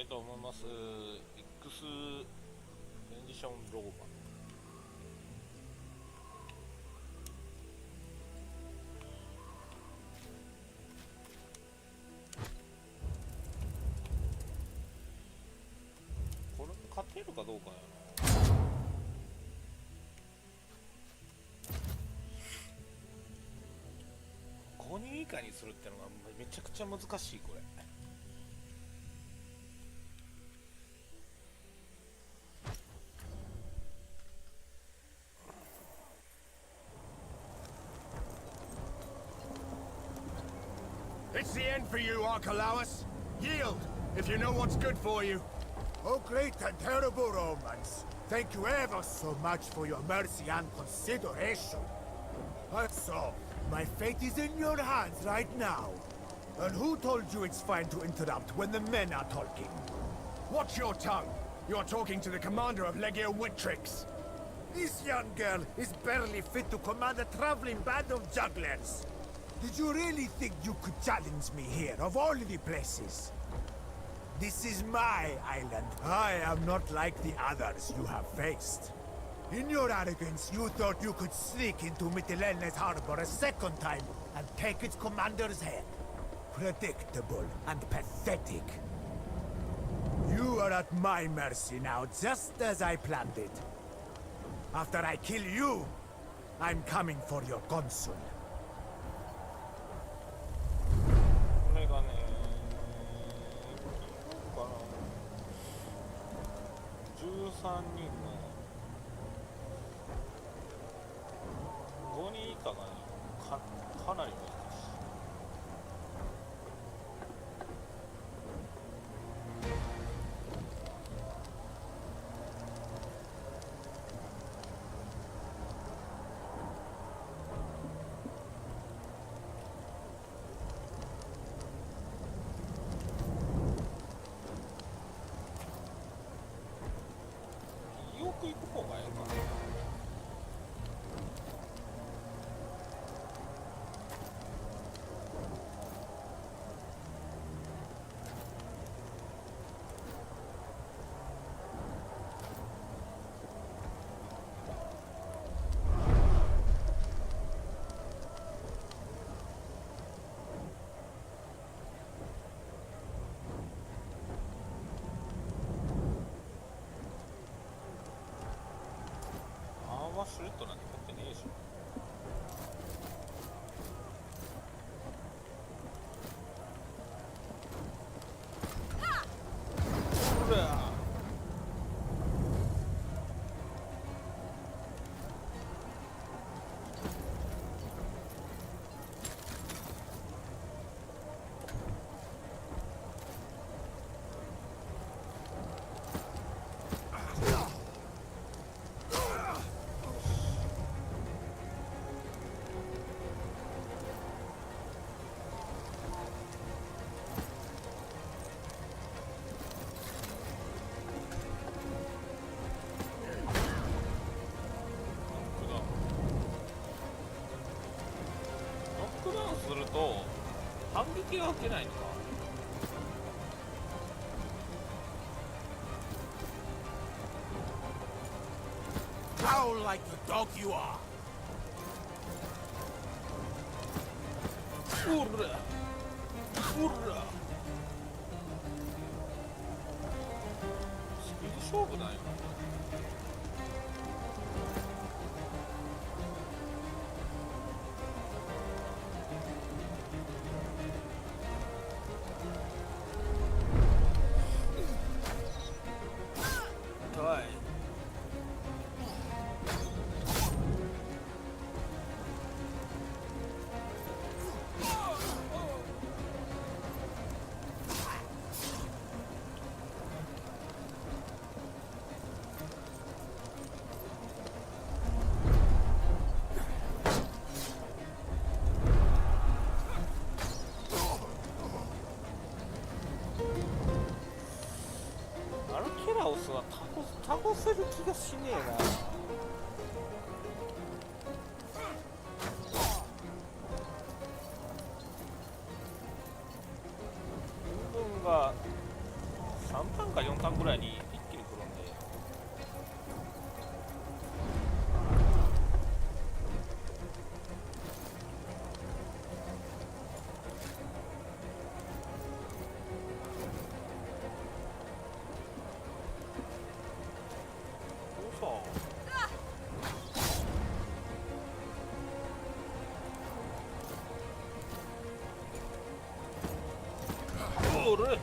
たいと思います。 X エディションローバー。これ勝てるかどうかやな。5人以下にするってのがめちゃくちゃ難しい。これIt's the end for you, Archelaus. Yield, if you know what's good for you. Oh, great and terrible Romans. Thank you ever so much for your mercy and consideration. So, my fate is in your hands right now. And who told you it's fine to interrupt when the men are talking? Watch your tongue. You're talking to the commander of Legio Witrix. This young girl is barely fit to command a traveling band of jugglers. Did you really think you could challenge me here, of all the places? This is my island. I am not like the others you have faced. In your arrogance, you thought you could sneak into Mytilene's harbor a second time and take its commander's head. Predictable and pathetic. You are at my mercy now, just as I planned it. After I kill you, I'm coming for your consul. これがね13人の5人以下がねかなり難しい。よく行く方がいいかな。アーバーシュレットなんて持ってねえし。ほらノックダウンすると反撃が受けないのか。Howl like the dog you are! おらおらスピード勝負だよ。はいアルケラオスは倒せる気がしねえな。軍が3 3ターンか4ターンぐらいに一気に来るんで。どうさおる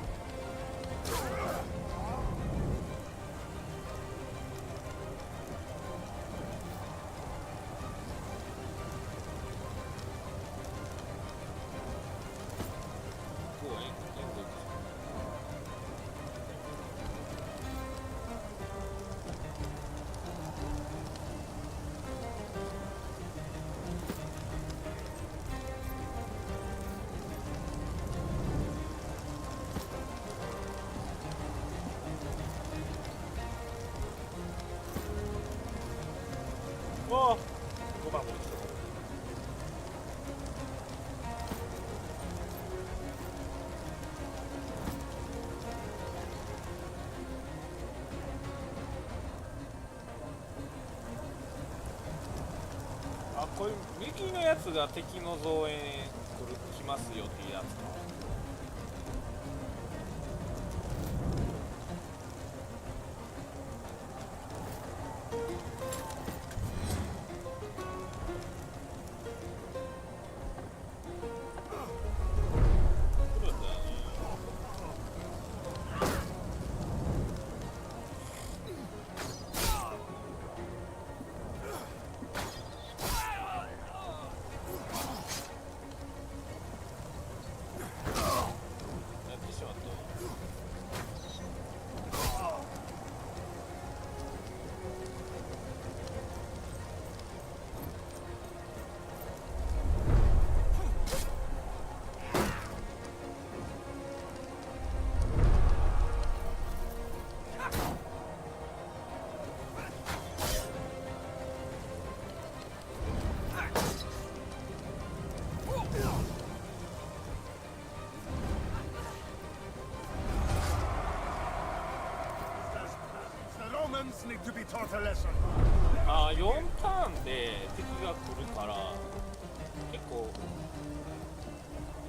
わあ5番もできた。あ、これ右のやつが敵の増援来ますよっていうやつか。Need to be taught a lesson. あ、4ターンで敵が来るから結構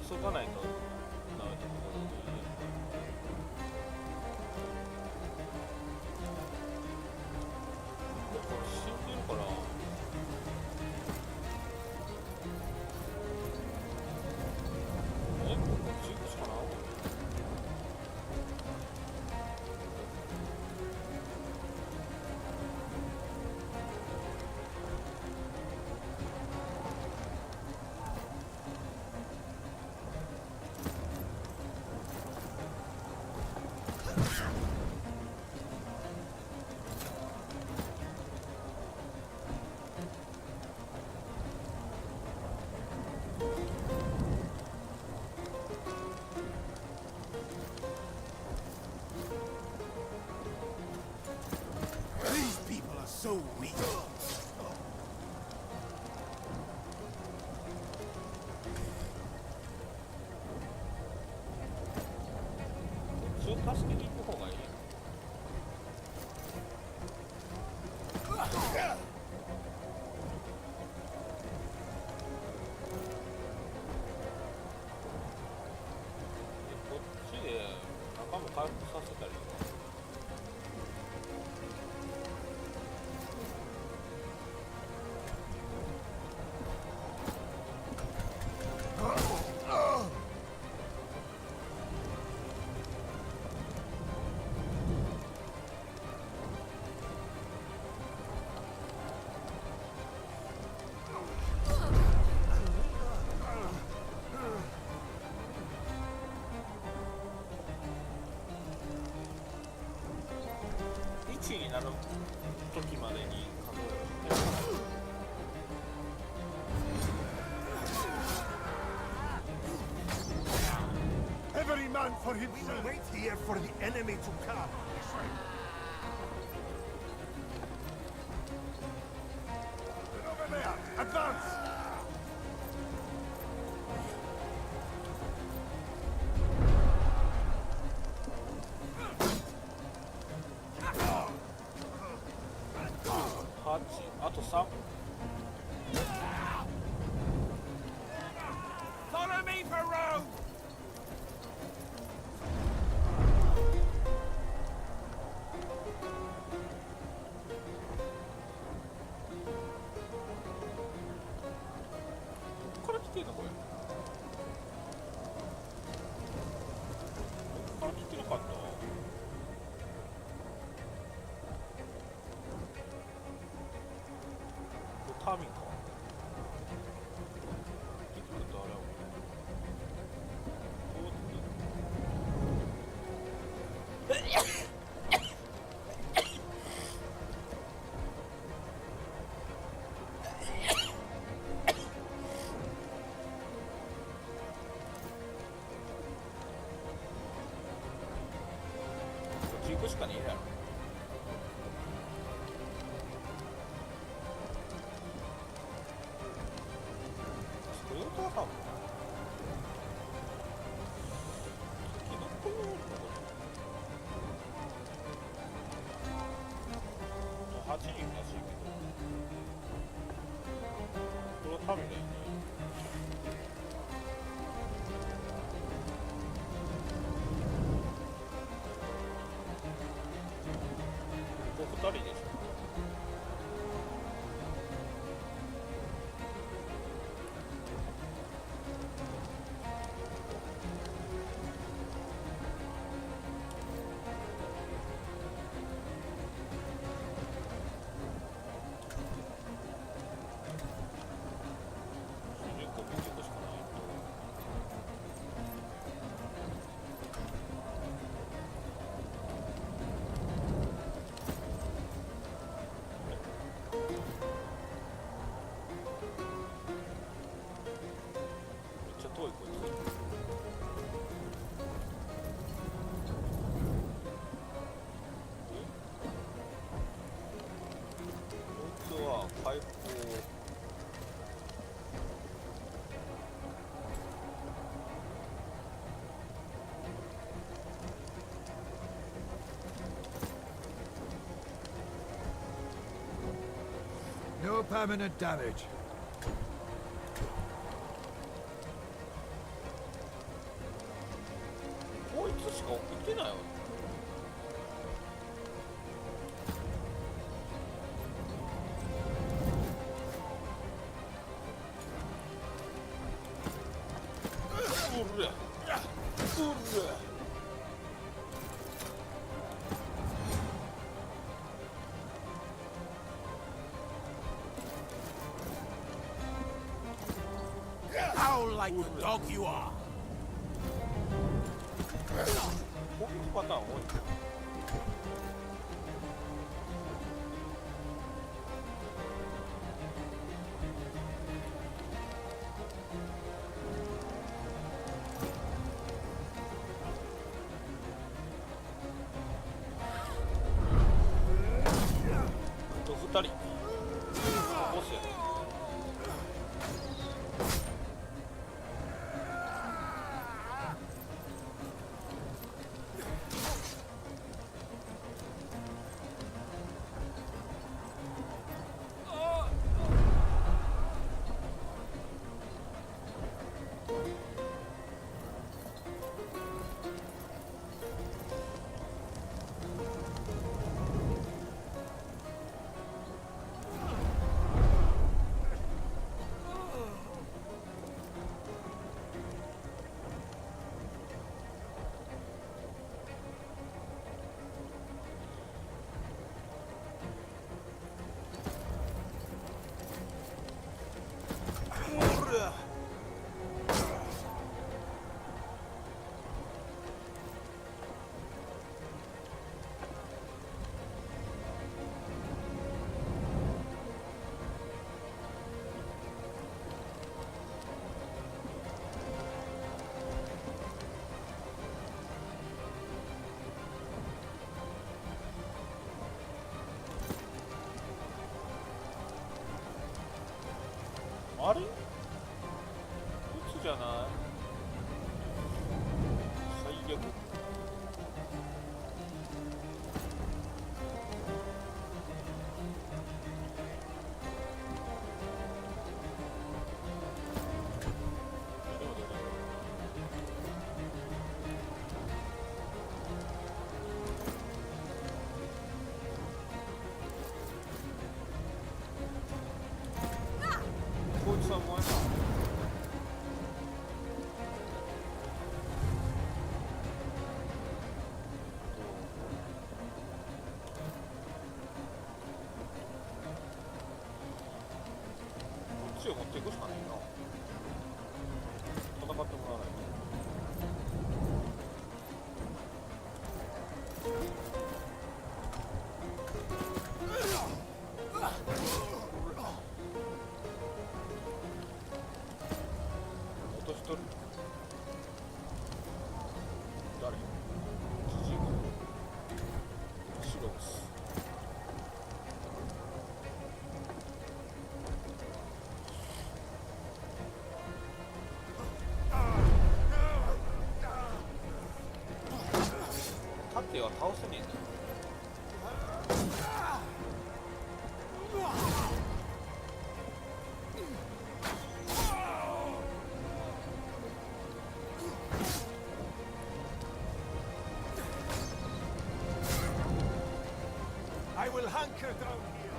急がないとダメだと思う。これ死んでるからこっち行くしかない。These people are so weak. 普通助けに行く方がいい。こっちで仲間回復させたりとか。1になる時までに数える。Every man for himself. Wait here for the enemy to come. Over there, advance. 神か。出てくるとあれはこっち行くしかねえやろ。トヨタハム時々のこと8人らしいけど、これは神だよね。ここ2人でしょ。遠いこいつ。こいつは開放。No permanent damage. こいつしか送ってないわ。うれHowl like the dog you are. 攻撃パターン多い。あと2人。ボスやね。石を持っていくしかないな。戦ってもらわないと。落としとる。誰？ジジイか。シロウス。盾は倒せねえんだよ。I will hunker down here.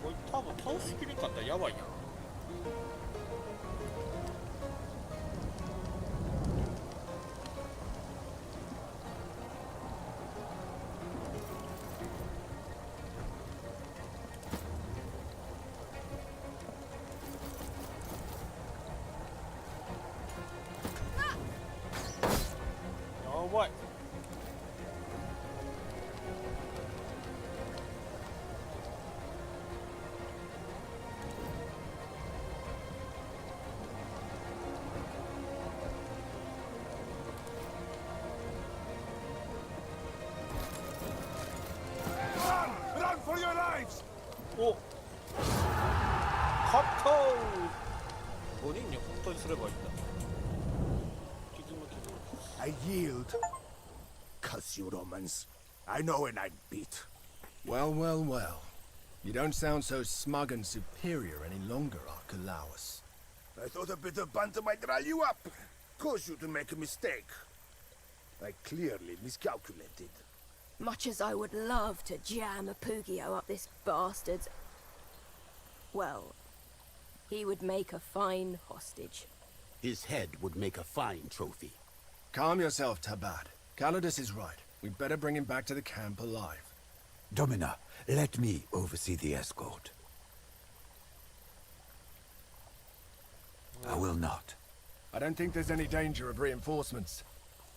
これ多分倒しきれんかったらやばいやん。やばい。Run for your lives! お、勝ったー。5人に本当にすればいいんだ。傷も傷も。 I yield. Curse you, Romans. I know when I'm beat. Well, well, well. You don't sound so smug and superior any longer, Archelaus. I thought a bit of banter might rile you up. Cause you to make a mistake. I clearly miscalculated. Much as I would love to jam a Pugio up this bastard's... Well, he would make a fine hostage. His head would make a fine trophy. Calm yourself, Tabad. Calidus is right. We'd better bring him back to the camp alive. Domina, let me oversee the escort. I will not. I don't think there's any danger of reinforcements.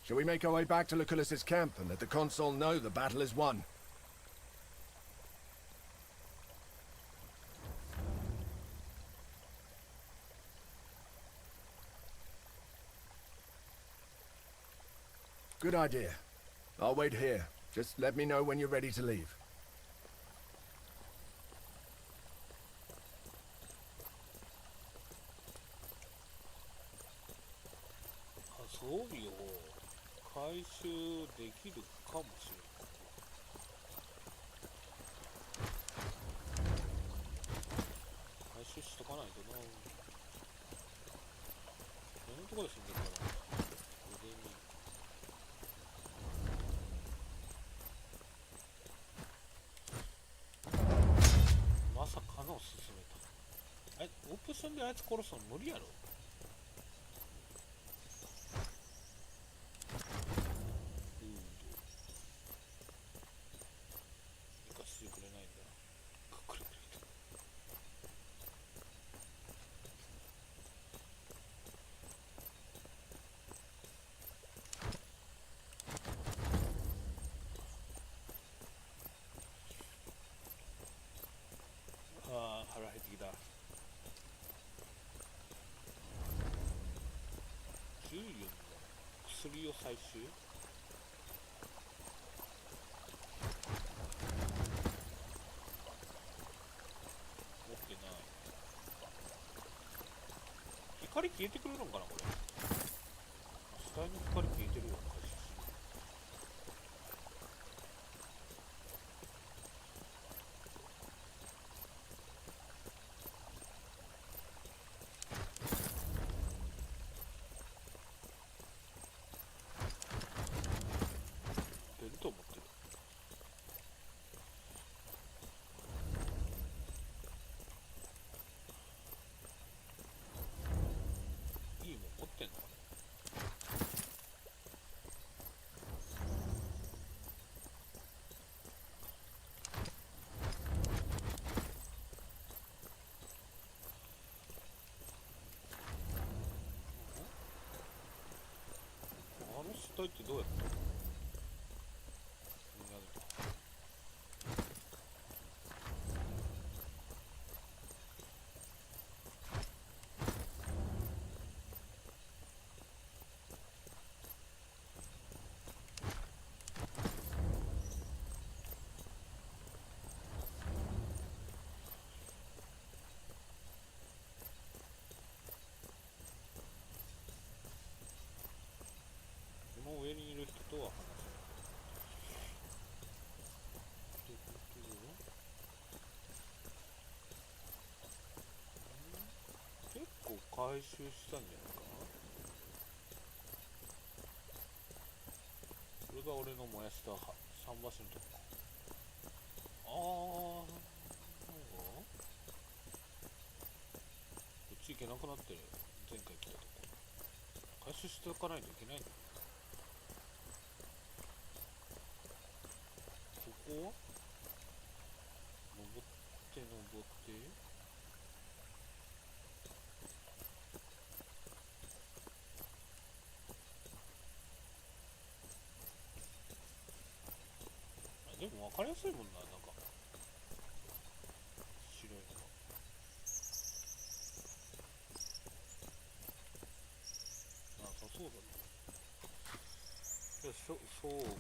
Shall we make our way back to Lucullus's camp and let the consul know the battle is won? Good idea. I'll wait here. Just let me know when you're ready to leave. 装備を回収できるかもしれない。回収しとかないとな。どんなとこで住んでるかな。腕にまさかの進めた。オプションであいつ殺すの無理やろ。薬を採集。持ってない。光消えてくれるのかなこれ。死体の光消えてるよ。ベルトを持ってる。いいもん持ってんのかね。あの死体ってどうやってこの上にいる人とは話せない。結構回収したんじゃないかな。これが俺の燃やした桟橋のとこか。あー、なんかこっち行けなくなってる。前回来たとこ回収しておかないといけないんだよ。ここは登って登ってあ、でも分かりやすいもんな、なんか白いのが。あ、そうだね。じゃあ装備を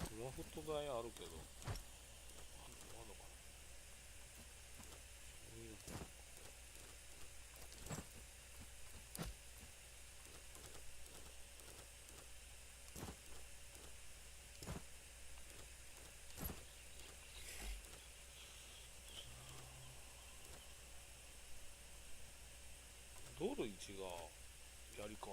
クラフト台あるけど、まだかな。道路1が槍か。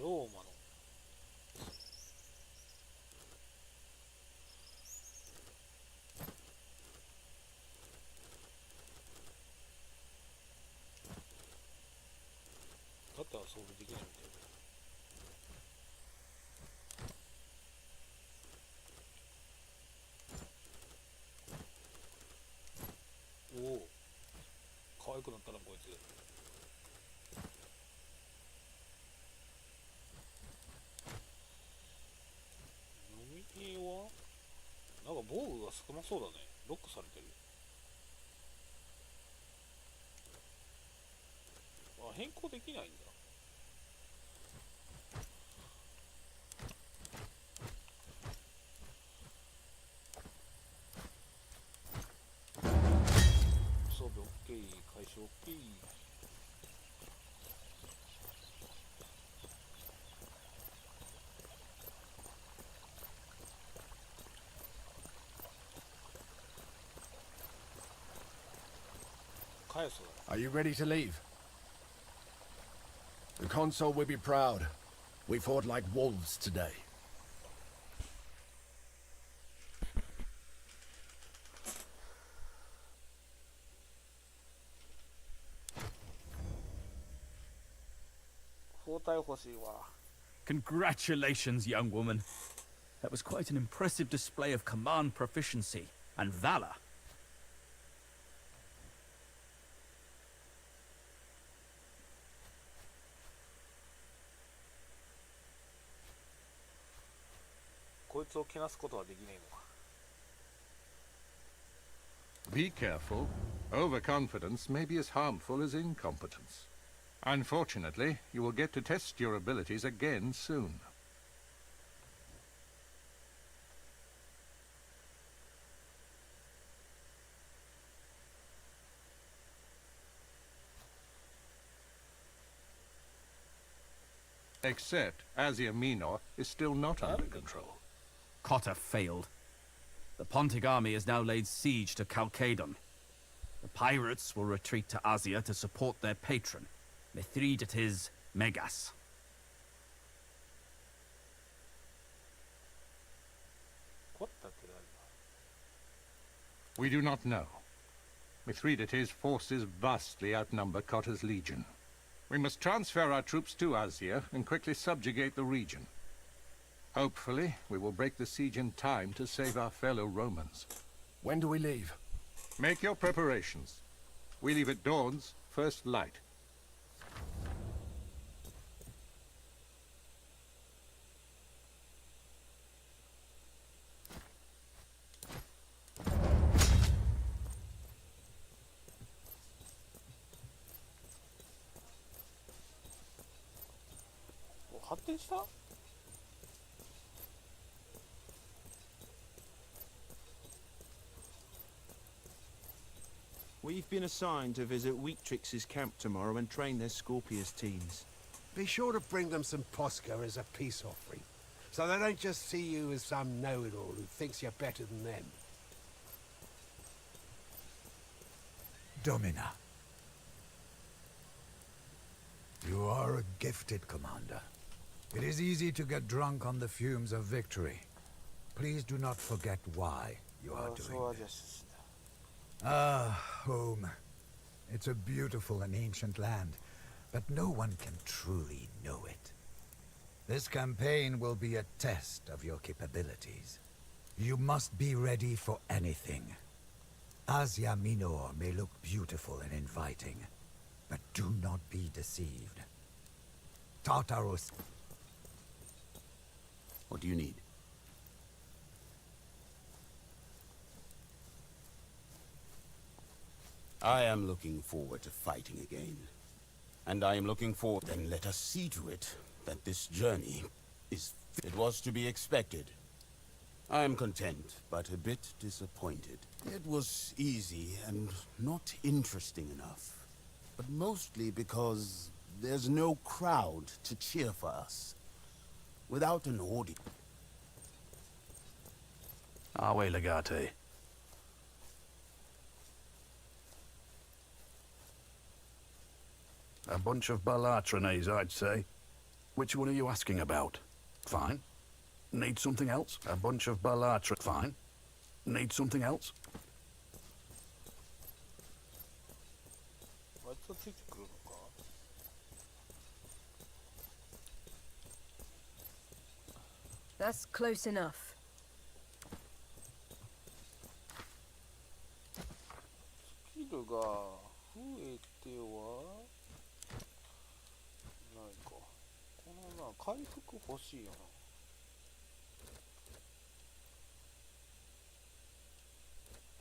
ローマのだったら装備できないみたいな。おお、可愛くなったなこいつ。飲みはなんか防具が少なそうだね。ロックされてる。あ、変更できないんだ。はい、それ。 Are you ready to leave? The consul will be proud. We fought like wolves today. Congratulations, young woman. That was quite an impressive display of command proficiency and valor. Be careful. Overconfidence may be as harmful as incompetence. Unfortunately, you will get to test your abilities again soon. Except Asia Minor is still not under control. Cotta failed. The Pontic army has now laid siege to Chalcedon. The pirates will retreat to Asia to support their patron, Mithridates Megas. We do not know. Mithridates' forces vastly outnumber Cotta's legion. We must transfer our troops to Asia and quickly subjugate the region. Hopefully, we will break the siege in time to save our fellow Romans. When do we leave? Make your preparations. We leave at dawn's first light. We've been assigned to visit Weetrix's camp tomorrow and train their Scorpius teams. Be sure to bring them some Posca as a peace offering, so they don't just see you as some know-it-all who thinks you're better than them. Domina. You are a gifted commander. It is easy to get drunk on the fumes of victory. Please do not forget why you are doing this. Ah, home. It's a beautiful and ancient land, but no one can truly know it. This campaign will be a test of your capabilities. You must be ready for anything. Asia Minor may look beautiful and inviting, but do not be deceived. Tartarus. What do you need? I am looking forward to fighting again. And I am looking forward, then let us see to it that this journey is... It was to be expected. I am content, but a bit disappointed. It was easy and not interesting enough. But mostly because there's no crowd to cheer for us. Without an audience. Awe Legate. A bunch of Balatronese, I'd say. Which one are you asking about? Fine. Need something else? A bunch of Balatra... Fine. Need something else? That's close enough. スキルが増えてはないか。このな、回復欲しいよな。ど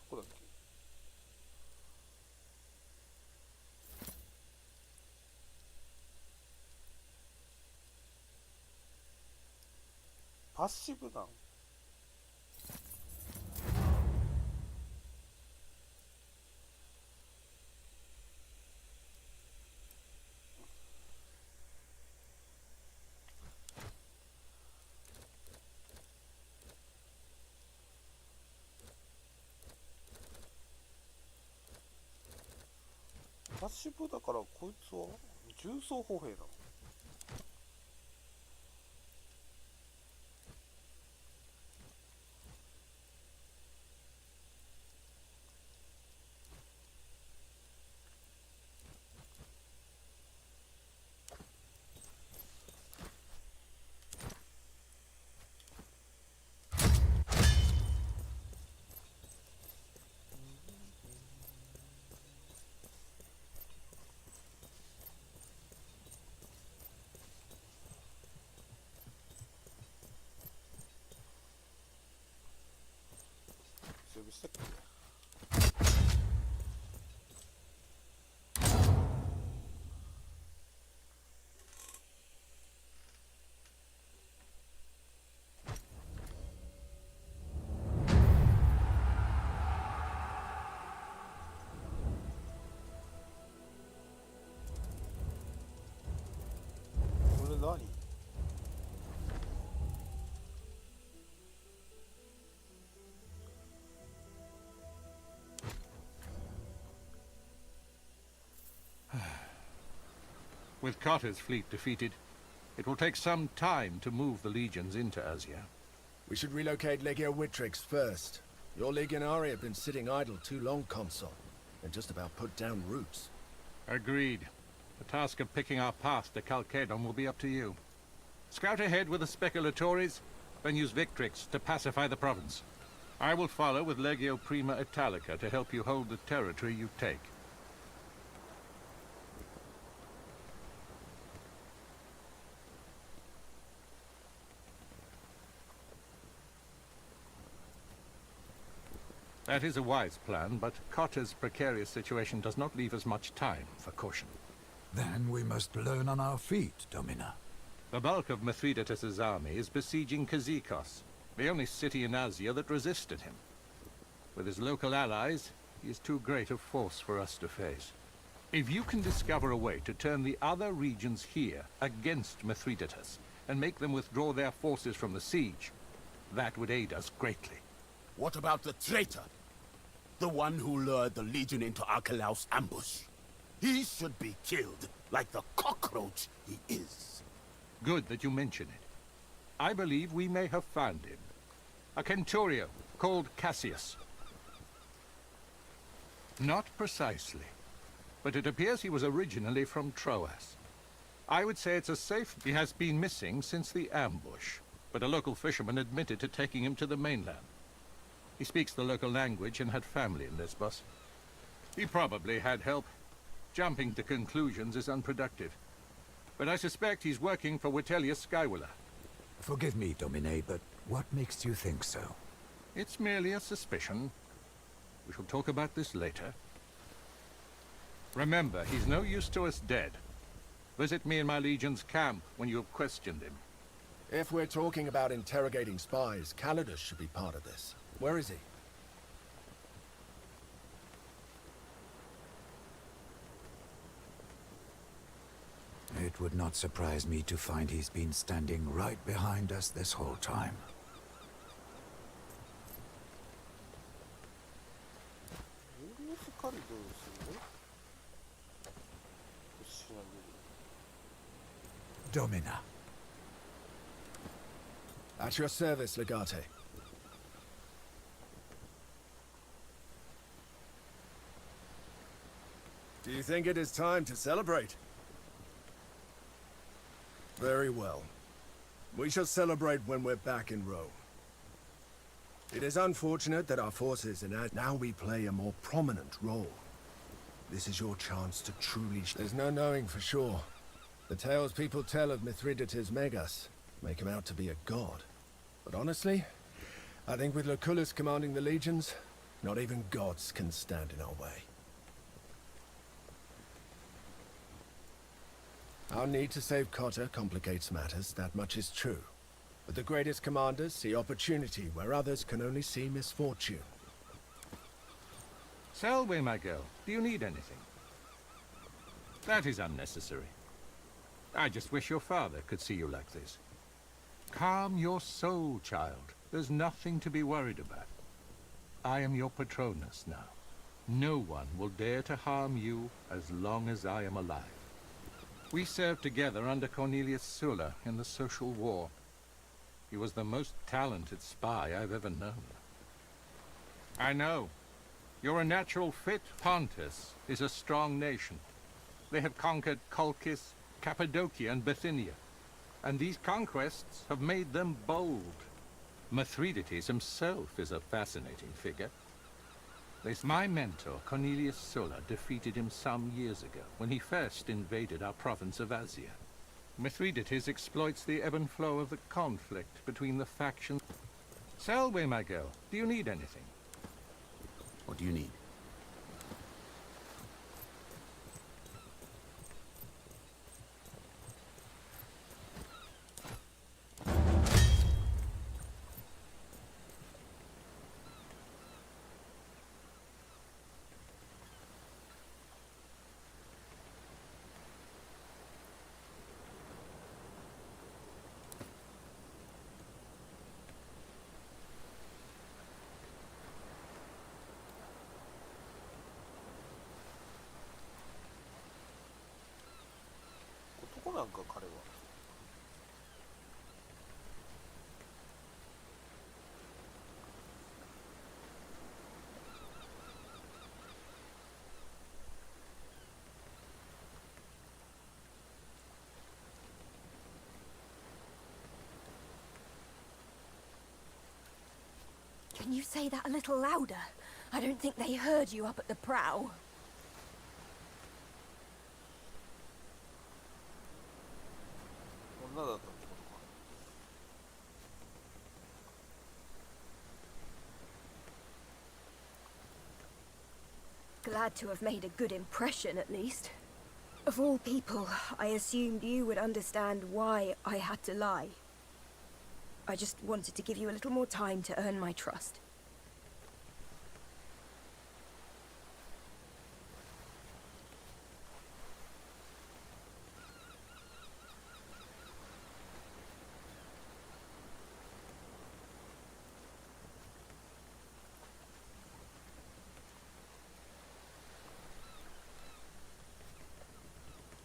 こだっけ。パッシブ弾。パッシブだからこいつは重装歩兵だ。呼びしたっけ。これ何。With Carter's fleet defeated, it will take some time to move the legions into Asia. We should relocate Legio Witrix first. Your Legionari have been sitting idle too long, Consul, and just about put down roots. Agreed. The task of picking our path to Chalcedon will be up to you. Scout ahead with the Speculatories, then use Victrix to pacify the province. I will follow with Legio Prima Italica to help you hold the territory you take. That is a wise plan, but Cotter's precarious situation does not leave us much time for caution. Then we must learn on our feet, Domina. The bulk of Mithridates' army is besieging Kazikos, the only city in Asia that resisted him. With his local allies, he is too great a force for us to face. If you can discover a way to turn the other regions here against Mithridates, and make them withdraw their forces from the siege, that would aid us greatly. What about the traitor? The one who lured the Legion into Archelaus' ambush. He should be killed, like the cockroach he is. Good that you mention it. I believe we may have found him. A Centurio called Cassius. Not precisely, but it appears he was originally from Troas. I would say it's a safe... He has been missing since the ambush, but a local fisherman admitted to taking him to the mainland. He speaks the local language and had family in Lesbos. He probably had help. Jumping to conclusions is unproductive. But I suspect he's working for Vitellius Skywiller. Forgive me, Domine, but what makes you think so? It's merely a suspicion. We shall talk about this later. Remember, he's no use to us dead. Visit me in my Legion's camp when you have questioned him. If we're talking about interrogating spies, Calidus should be part of this. Where is he? It would not surprise me to find he's been standing right behind us this whole time. Domina. At your service, Legate. Do you think it is time to celebrate? Very well. We shall celebrate when we're back in Rome. It is unfortunate that our forces in now we play a more prominent role. This is your chance to truly... There's no knowing for sure. The tales people tell of Mithridates Megas make him out to be a god. But honestly, I think with Lucullus commanding the legions, not even gods can stand in our way. Our need to save Cotter complicates matters, that much is true. But the greatest commanders see opportunity where others can only see misfortune. Selway, my girl, do you need anything? That is unnecessary. I just wish your father could see you like this. Calm your soul, child. There's nothing to be worried about. I am your Patronus now. No one will dare to harm you as long as I am alive. We served together under Cornelius Sulla in the Social War. He was the most talented spy I've ever known. I know. You're a natural fit. Pontus is a strong nation. They have conquered Colchis, Cappadocia, and Bithynia. And these conquests have made them bold. Mithridates himself is a fascinating figure. My mentor, Cornelius Sulla, defeated him some years ago when he first invaded our province of Asia. Mithridates exploits the ebb and flow of the conflict between the factions. Selway, my girl, do you need anything? What do you need? Can you say that a little louder? I don't think they heard you up at the prow. Glad to have made a good impression, at least. Of all people, I assumed you would understand why I had to lie. I just wanted to give you a little more time to earn my trust.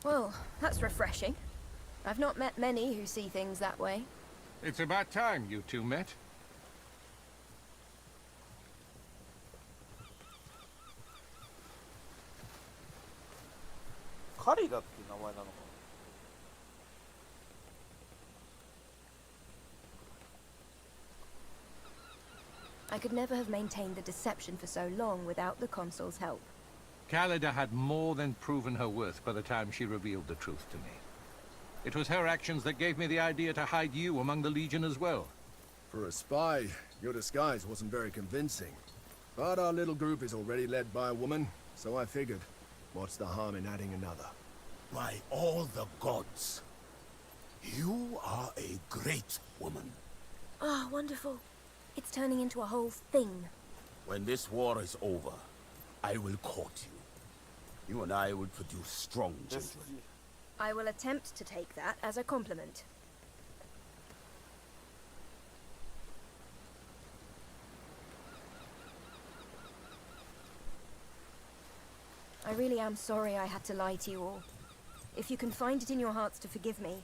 Well, that's refreshing. I've not met many who see things that way. It's about time you two met. カリダっていう名前なのか I could never have maintained the deception for so long without the consul's help. Callida had more than proven her worth by the time she revealed the truth to me. It was her actions that gave me the idea to hide you among the Legion as well. For a spy, your disguise wasn't very convincing. But our little group is already led by a woman, so I figured, what's the harm in adding another? By all the gods, you are a great woman. Ah, wonderful. It's turning into a whole thing. When this war is over, I will court you. You and I will produce strong children. I will attempt to take that as a compliment. I really am sorry I had to lie to you all. If you can find it in your hearts to forgive me,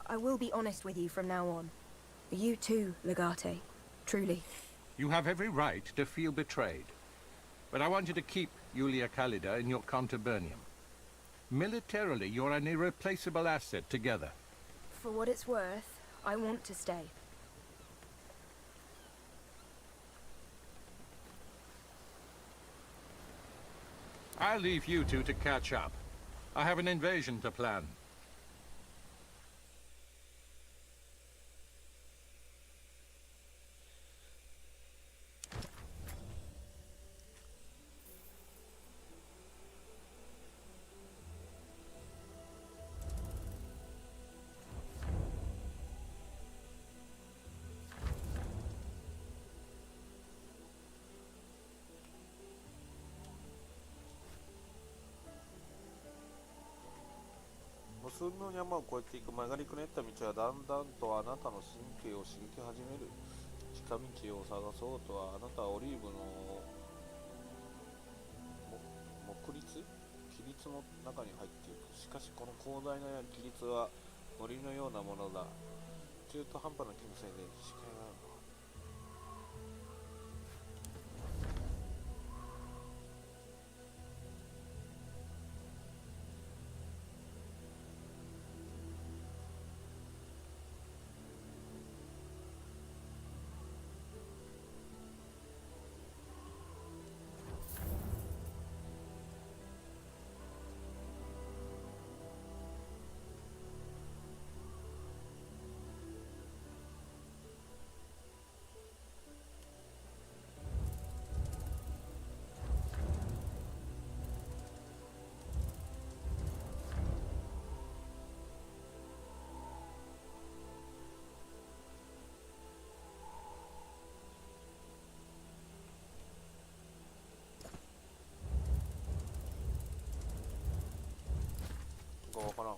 I will be honest with you from now on. You too, Legate. Truly. You have every right to feel betrayed. But I want you to keep Julia Callida in your contubernum. Militarily, you're an irreplaceable asset together. For what it's worth, I want to stay. I'll leave you two to catch up. I have an invasion to plan.無数の山を越えていく曲がりくねった道はだんだんとあなたの神経を刺激始める。近道を探そうとはあなたはオリーブの列の中に入っていく。しかしこの広大な規律は森のようなものだ。中途半端な気のせいで視界がわからん。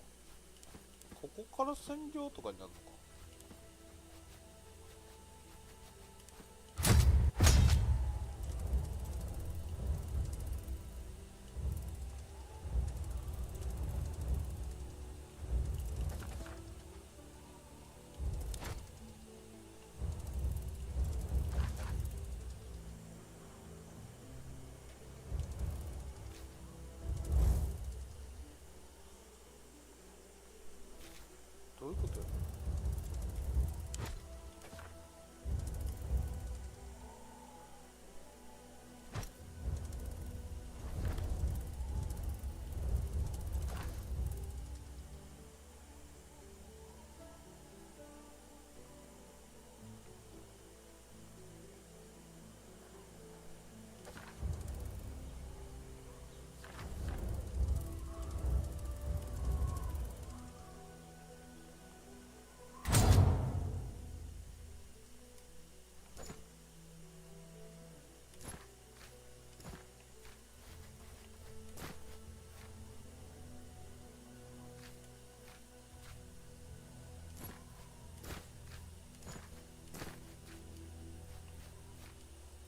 ここから占領とかになるのか。どういうことよ。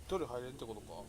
一人入れんってことか。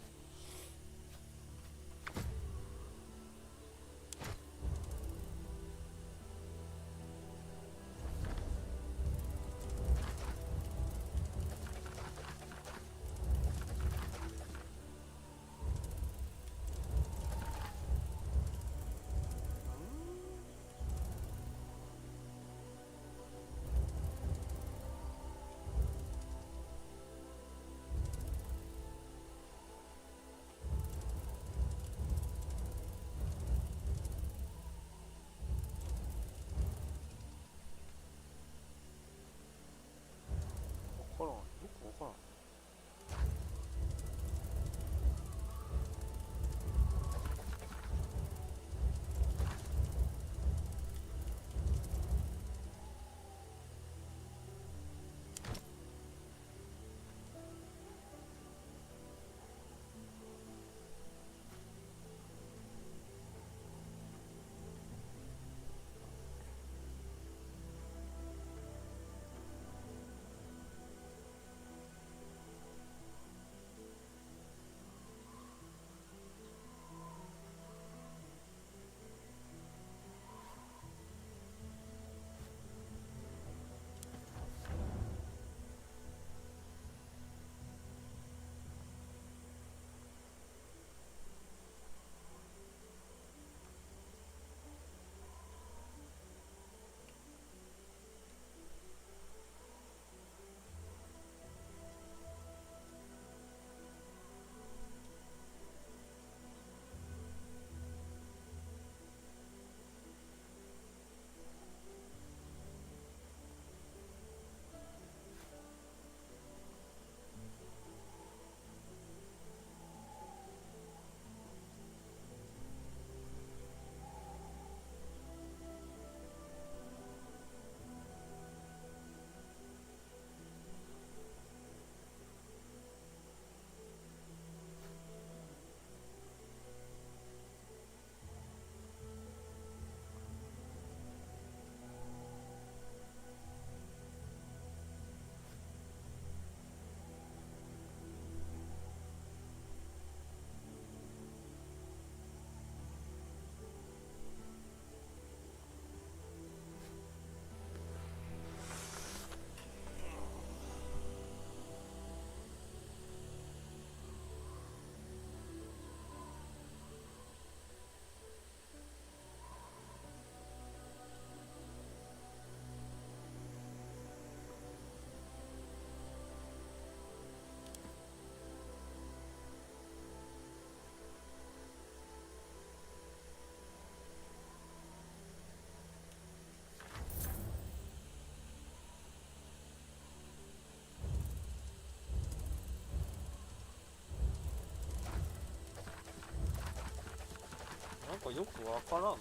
よくわからんの。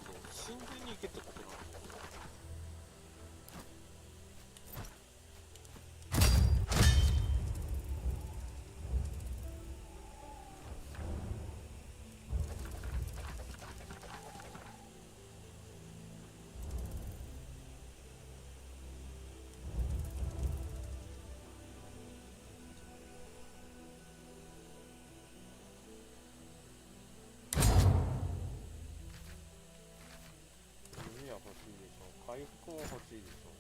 神殿に行けってことなの？欲しいでしょ。回復も欲しいでしょ。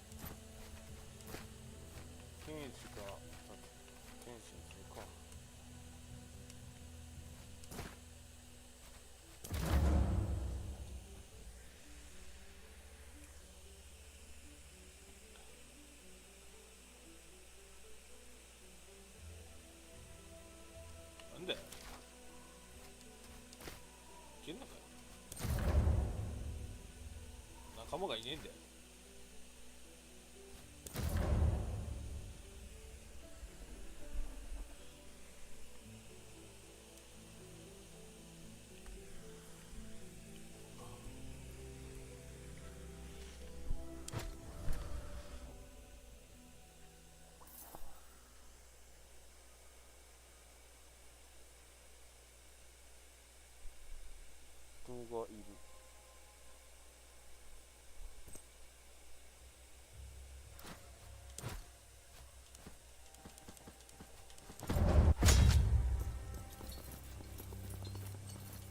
剣士か剣士にするか。なんでいけんのかよ。仲間がいねえんだよ。人がいる。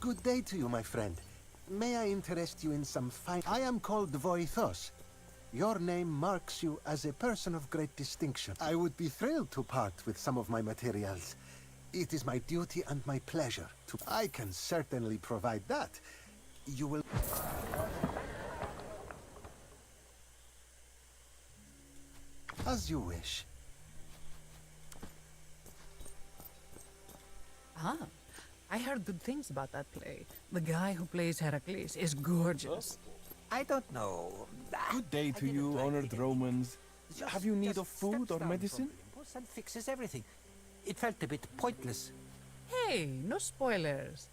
Good day to you, my friend. May I interest you in some fine... I am called Voithos. Your name marks you as a person of great distinction. I would be thrilled to part with some of my materials. It is my duty and my pleasure to... I can certainly provide that. You will... As you wish. Ah, I heard good things about that play. The guy who plays Heracles is gorgeous. I don't know. Good day to you, honored Romans. Have you need of food or medicine? And fixes everything. It felt a bit pointless. Hey, no spoilers.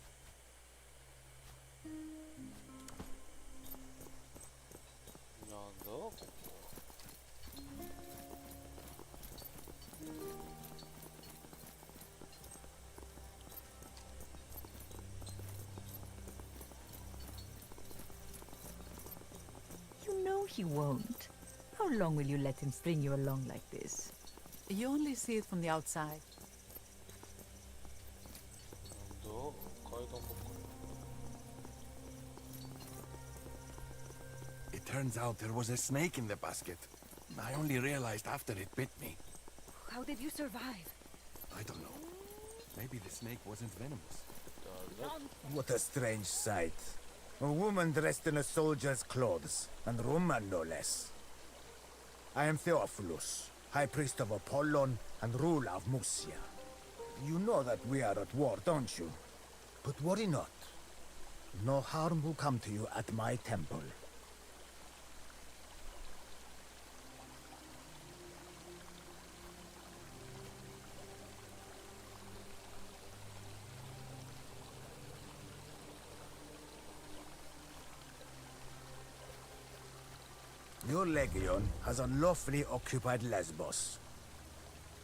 You know he won't. How long will you let him string you along like this? You only see it from the outside. It turns out there was a snake in the basket. I only realized after it bit me. How did you survive? I don't know. Maybe the snake wasn't venomous. What a strange sight. A woman dressed in a soldier's clothes, and Roman no less. I am Theophilus, High Priest of Apollon and ruler of Musia. You know that we are at war, don't you? But worry not. No harm will come to you at my temple. Your legion has unlawfully occupied Lesbos.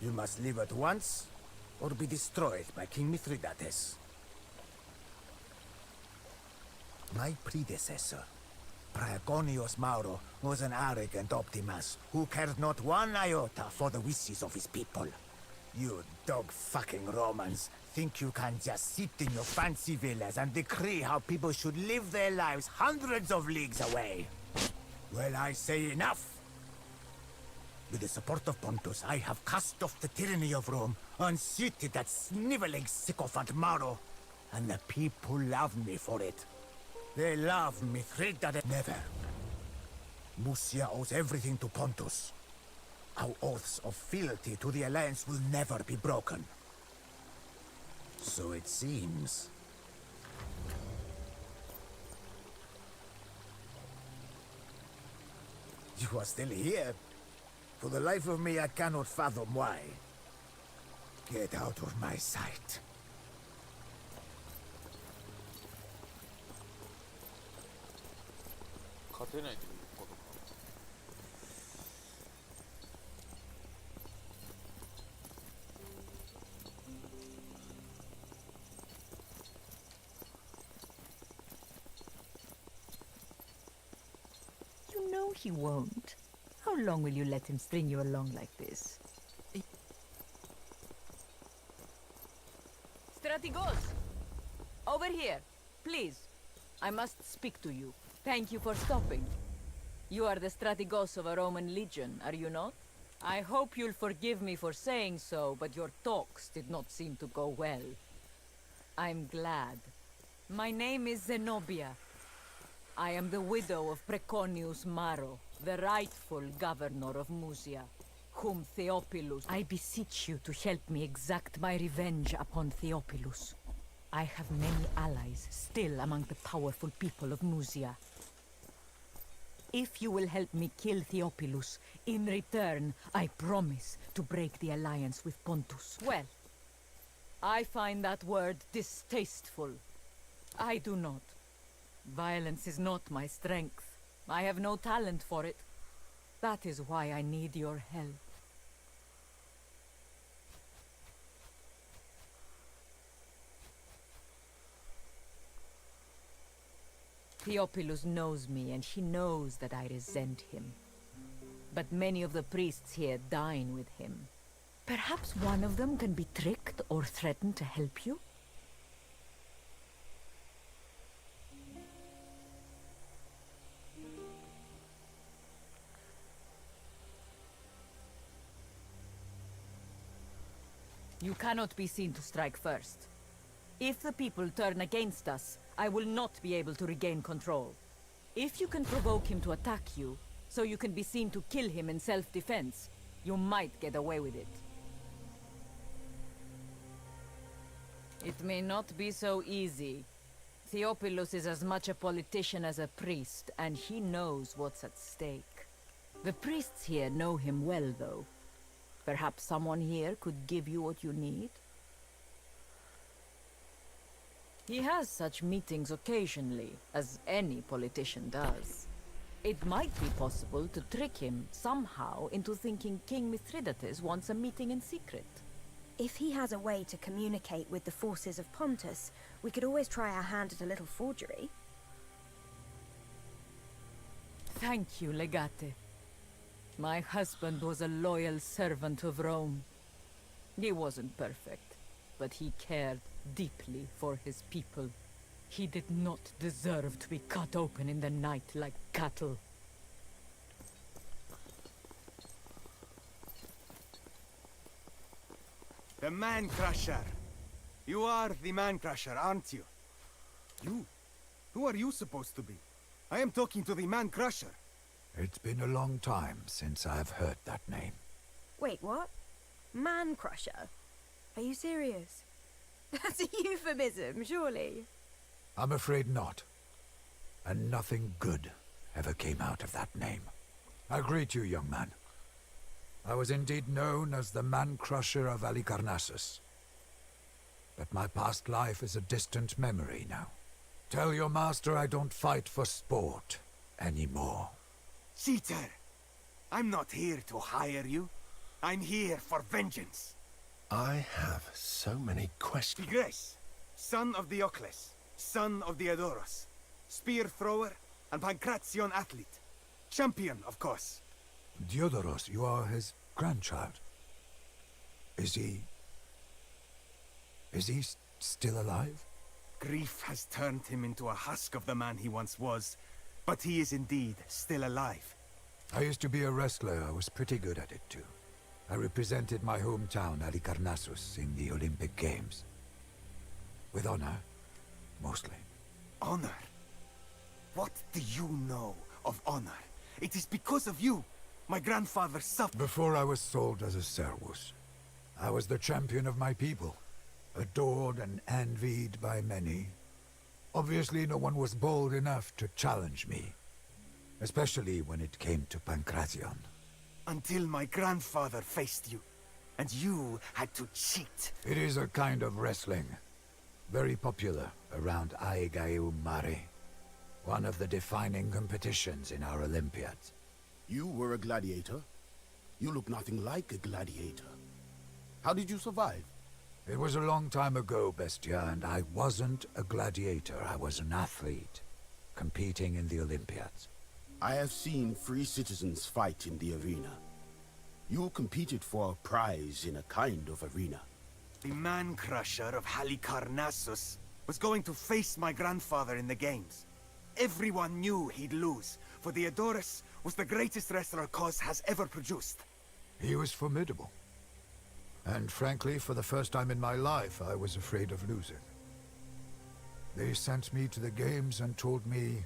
You must leave at once, or be destroyed by King Mithridates. My predecessor, Praegonius Mauro, was an arrogant Optimus who cared not one iota for the wishes of his people. You dog-fucking Romans think you can just sit in your fancy villas and decree how people should live their lives hundreds of leagues away. Well, I say enough! With the support of Pontus, I have cast off the tyranny of Rome, unseated that sniveling sycophant Mauro, and the people love me for it. They love Mithridates. Never. Musia owes everything to Pontus. Our oaths of fealty to the Alliance will never be broken. So it seems. You are still here. For the life of me, I cannot fathom why. Get out of my sight. 勝てないということか。You know he won't. How long will you let him string you along like this? Strategos! Over here, please. I must speak to you. Thank you for stopping. You are the Strategos of a Roman legion, are you not? I hope you'll forgive me for saying so, but your talks did not seem to go well. I'm glad. My name is Zenobia. I am the widow of Preconius Maro, the rightful governor of Musia, whom Theophilus... I beseech you to help me exact my revenge upon Theophilus. I have many allies still among the powerful people of Musia. If you will help me kill Theophilus, in return, I promise to break the alliance with Pontus. Well, I find that word distasteful. I do not. Violence is not my strength. I have no talent for it. That is why I need your help. Theophilus knows me, and he knows that I resent him. But many of the priests here dine with him. Perhaps one of them can be tricked or threatened to help you? You cannot be seen to strike first. If the people turn against us, I will not be able to regain control. If you can provoke him to attack you, so you can be seen to kill him in self-defense, you might get away with it. It may not be so easy. Theophilus is as much a politician as a priest, and he knows what's at stake. The priests here know him well, though. Perhaps someone here could give you what you need? He has such meetings occasionally, as any politician does. It might be possible to trick him somehow into thinking King Mithridates wants a meeting in secret. If he has a way to communicate with the forces of Pontus, we could always try our hand at a little forgery. Thank you, Legate. My husband was a loyal servant of Rome. He wasn't perfect, but he cared deeply for his people. He did not deserve to be cut open in the night like cattle. The Man Crusher. You are the Man Crusher, aren't you? You? Who are you supposed to be? I am talking to the Man Crusher. It's been a long time since I've heard that name. Wait, what? Man Crusher? Are you serious? That's a euphemism, surely. I'm afraid not. And nothing good ever came out of that name. I greet you, young man. I was indeed known as the Man-Crusher of Halicarnassus. But my past life is a distant memory now. Tell your master I don't fight for sport anymore. Cheater! I'm not here to hire you. I'm here for vengeance. I have so many questions. Tigres, son of Diocles, son of Diodoros, spear thrower and Pancration athlete. Champion, of course. Diodoros, you are his grandchild. Is he still alive? Grief has turned him into a husk of the man he once was, but he is indeed still alive. I used to be a wrestler. I was pretty good at it too. I represented my hometown, Halicarnassus, in the Olympic Games. With honor, mostly. Honor? What do you know of honor? It is because of you. My grandfather suffered. Before I was sold as a servus, I was the champion of my people. Adored and envied by many. Obviously, no one was bold enough to challenge me. Especially when it came to Pancration. Until my grandfather faced you, and you had to cheat. It is a kind of wrestling. Very popular around Aegaeum Mare. One of the defining competitions in our Olympiads. You were a gladiator? You look nothing like a gladiator. How did you survive? It was a long time ago, Bestia, and I wasn't a gladiator. I was an athlete, competing in the Olympiads. I have seen free citizens fight in the arena. You competed for a prize in a kind of arena. The man-crusher of Halicarnassus was going to face my grandfather in the games. Everyone knew he'd lose, for Theodorus was the greatest wrestler Cos has ever produced. He was formidable. And frankly, for the first time in my life, I was afraid of losing. They sent me to the games and told me,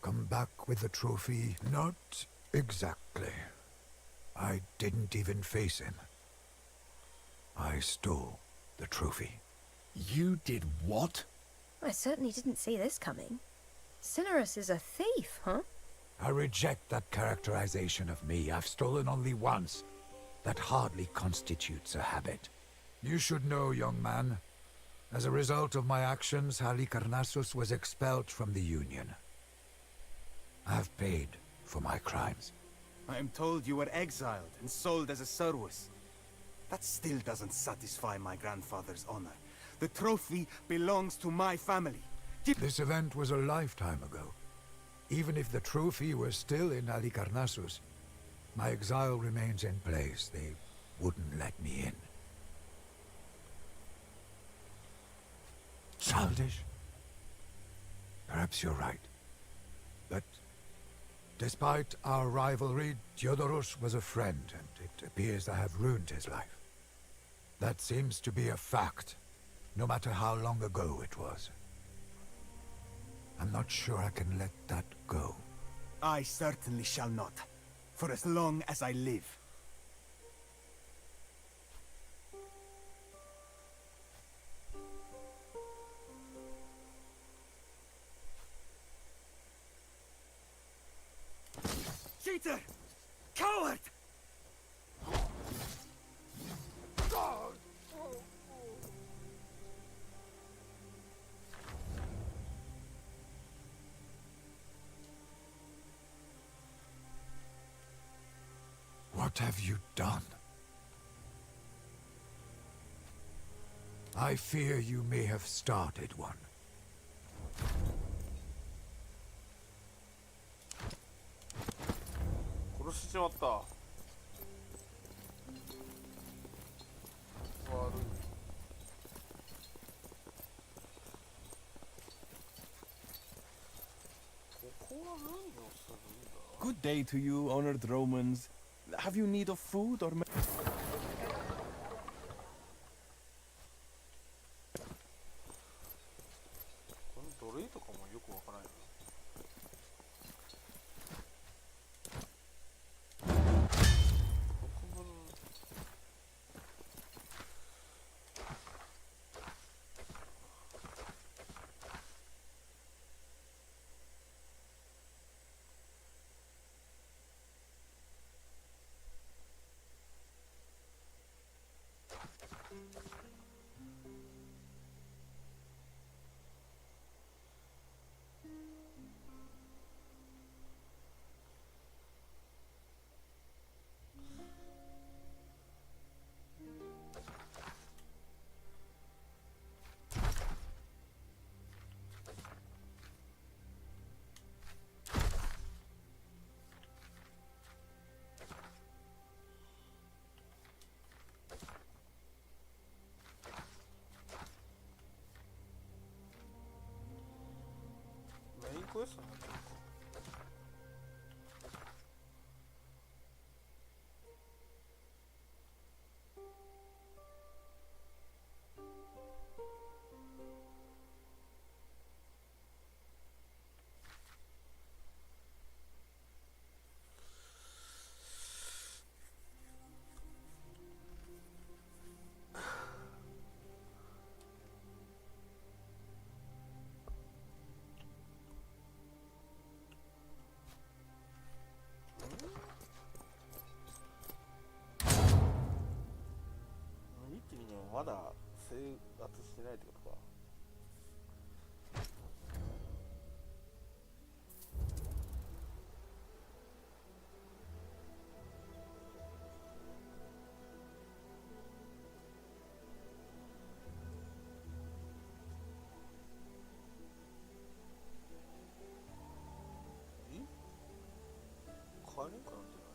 come back with the trophy. Not exactly. I didn't even face him. I stole the trophy. You did what? I certainly didn't see this coming. Cinerus is a thief, huh? I reject that characterization of me. I've stolen only once. That hardly constitutes a habit. You should know, young man. As a result of my actions, Halicarnassus was expelled from the Union. I've paid for my crimes. I am told you were exiled and sold as a servus. That still doesn't satisfy my grandfather's honor. The trophy belongs to my family. This event was a lifetime ago. Even if the trophy was still in Halicarnassus, my exile remains in place. They wouldn't let me in. Childish? Perhaps you're right. But despite our rivalry, Theodorus was a friend, and it appears I have ruined his life. That seems to be a fact, no matter how long ago it was. I'm not sure I can let that go. I certainly shall not, for as long as I live. Cheater! Coward! What have you done? I fear you may have started one. Good day to you, honored Romans. Have you need of food or... 奴隷とかもよくわからないな。メインクエストになっちゃうか。一気にね、まだ制圧してないってことか。れんくなってない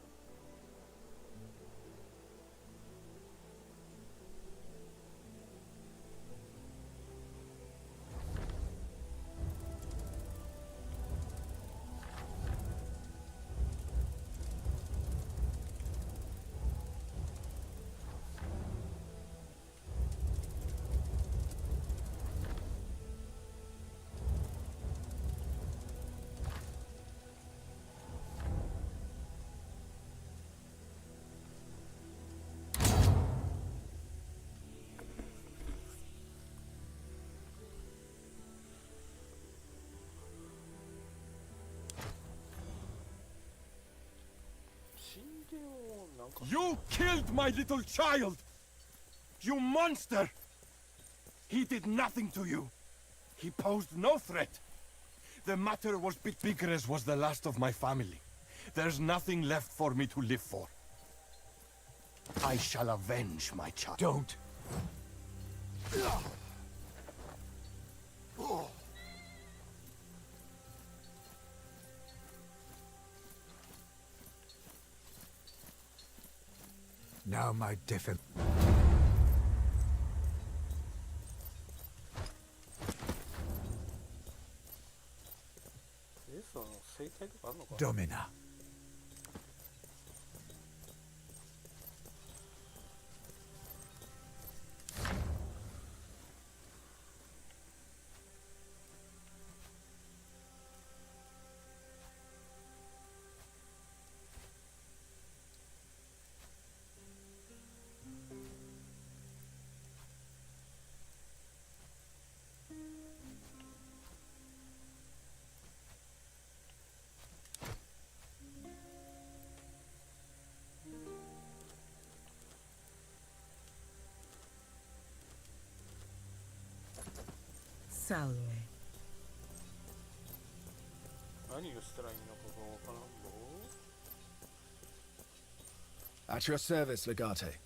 ？You killed my little child! You monster! He did nothing to you. He posed no threat. The matter was Bigres was the last of my family. There's nothing left for me to live for. I shall avenge my child. Don't. Now my different. その生態とかあんのか？ Domina. Salve. 何をしたらいいのかがわからんぞ。 At your service, Legate.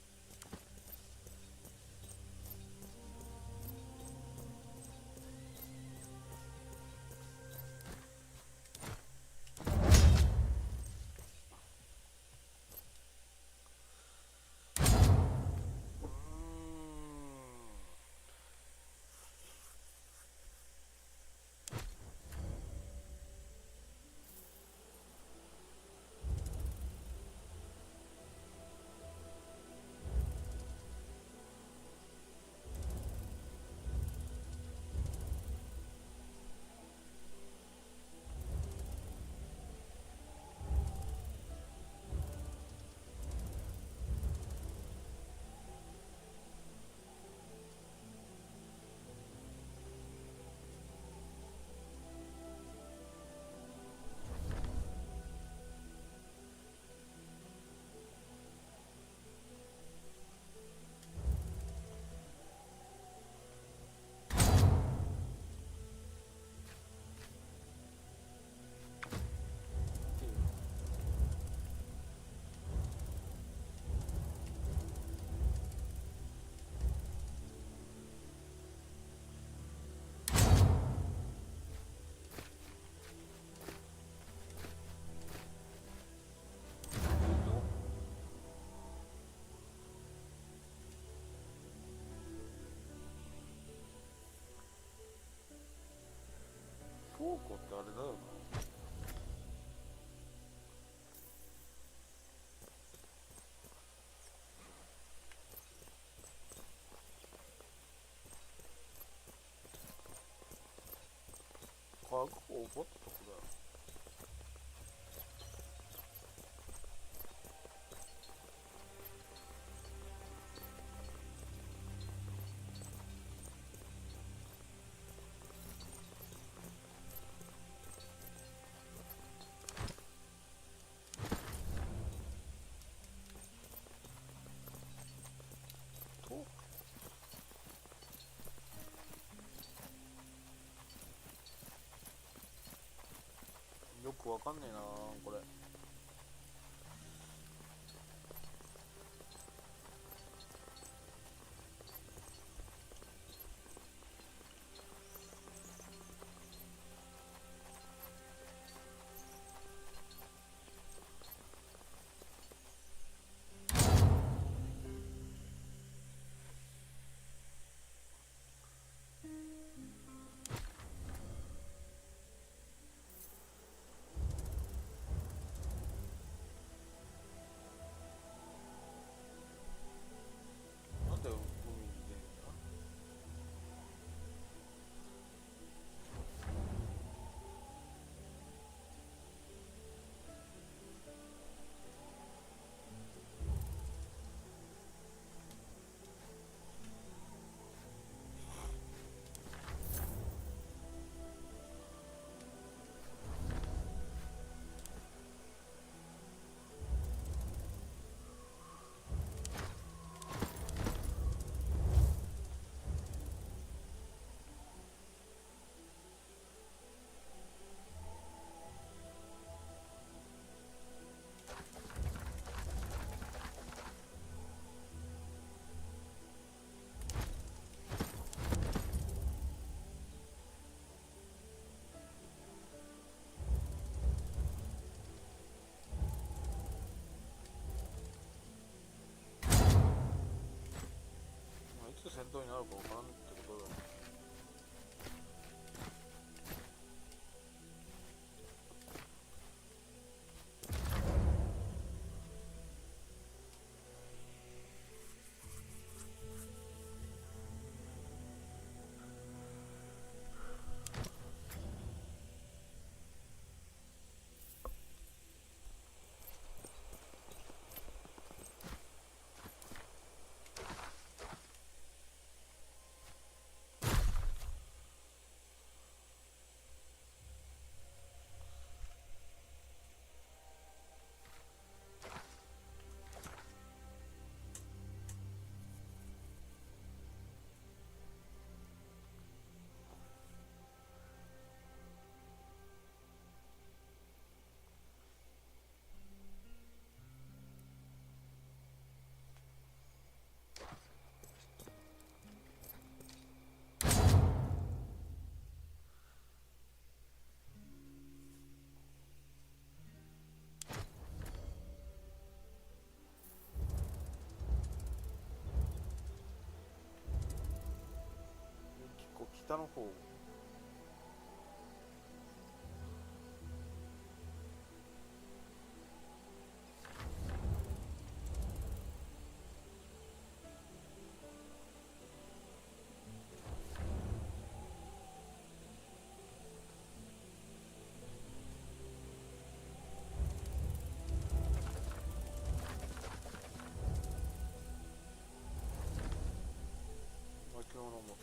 倉庫ってあれだよな。化学工場ってとこだよ。よくわかんねえなこれ。戦闘になるかわからんってことだ。結構北の方。巻物も。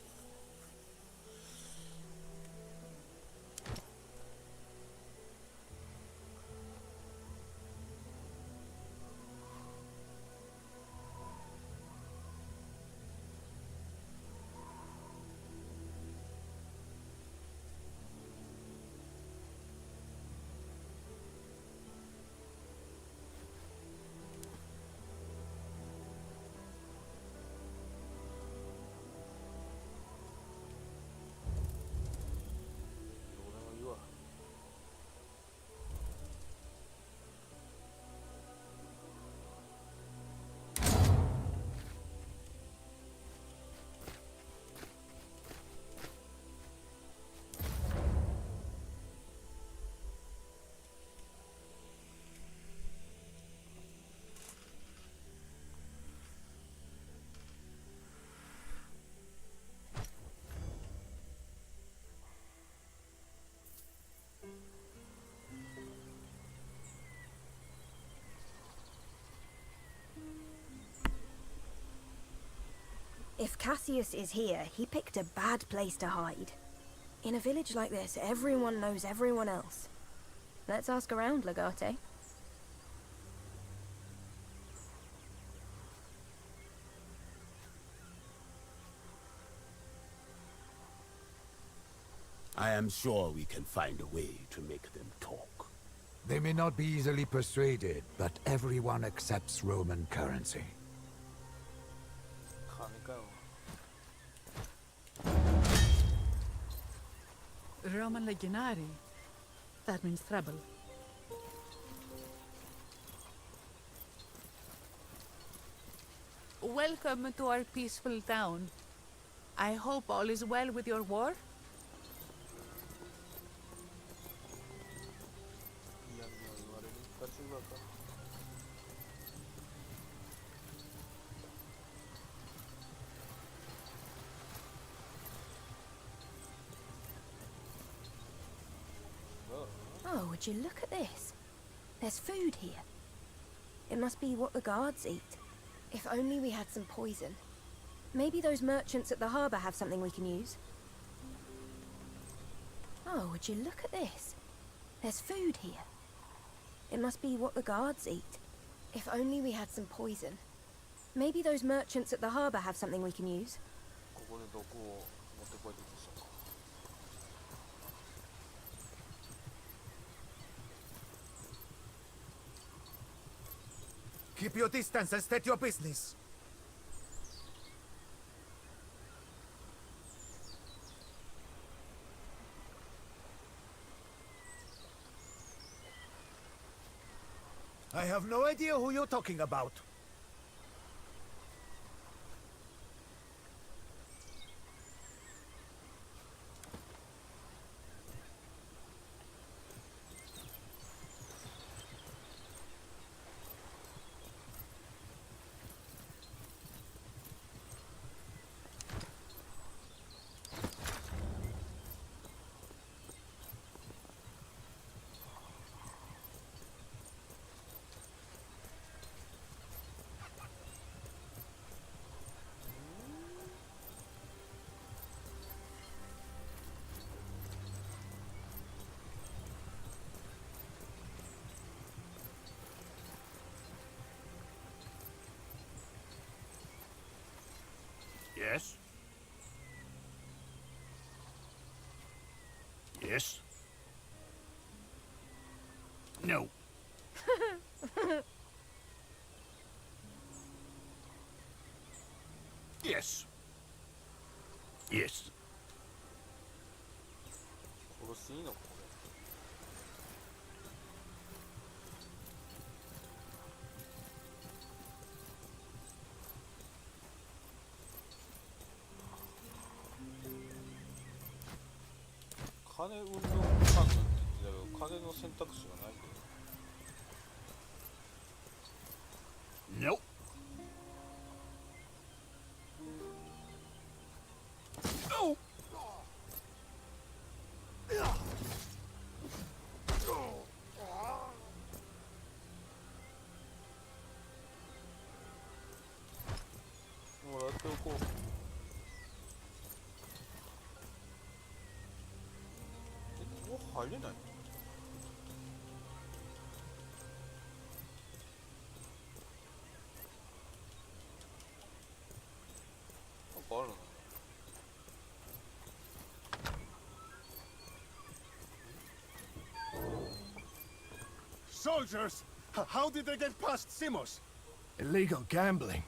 If Cassius is here, he picked a bad place to hide. In a village like this, everyone knows everyone else. Let's ask around, Legate. I am sure we can find a way to make them talk. They may not be easily persuaded, but everyone accepts Roman currency. Roman legionary. That means trouble. Welcome to our peaceful town. I hope all is well with your war. Oh, would you look at this? There's food here. It must be what the guards eat. If only we had some poison. Maybe those merchants at the harbour have something we can use. Oh, would you look at this? There's food here. It must be what the guards eat. If only we had some poison. Maybe those merchants at the harbour have something we can use. Keep your distance and state your business. I have no idea who you're talking about. Yes. No. Yes. Yes. 殺していいのこれ。金運動不可能って言ってたけど、金の選択肢がないけど。Nope. Oh. もらっておこう。ここ入れないの？なんかあるの？ Soldiers! How did they get past Simos? Illegal gambling.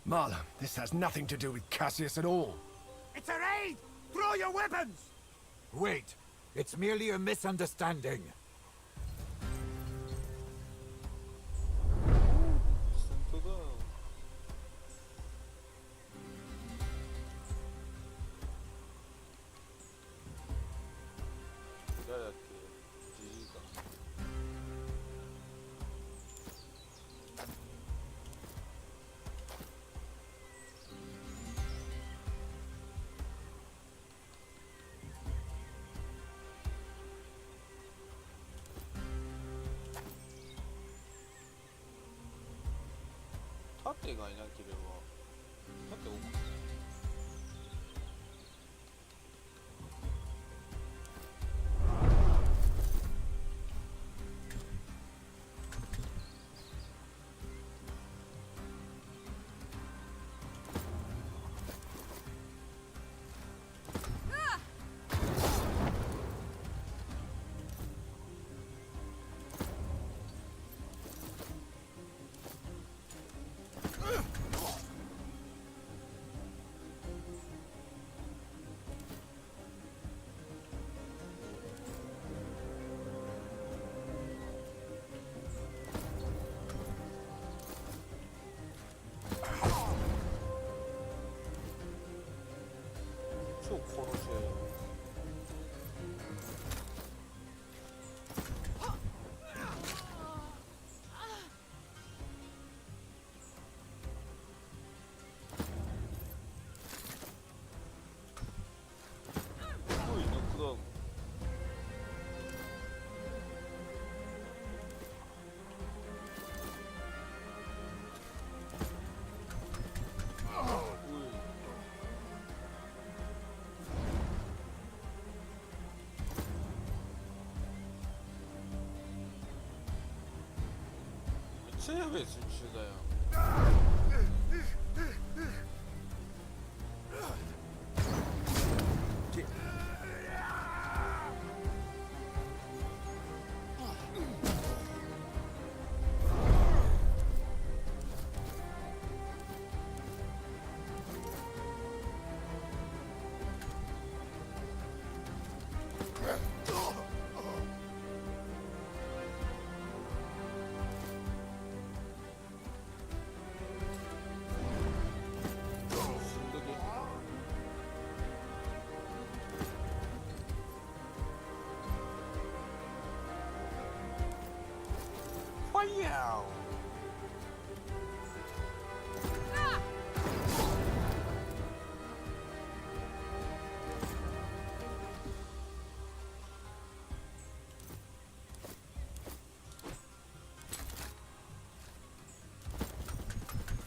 Marla, this has nothing to do with Cassius at all. It's a raid! Throw your weapons! Wait. It's merely a misunderstanding. 本当だ。誰だっけ？ジジイか。盾がいなければ盾を超殺し合い。おい、ノックダウン。めっちゃやべえ選手だよ。ファイヤー。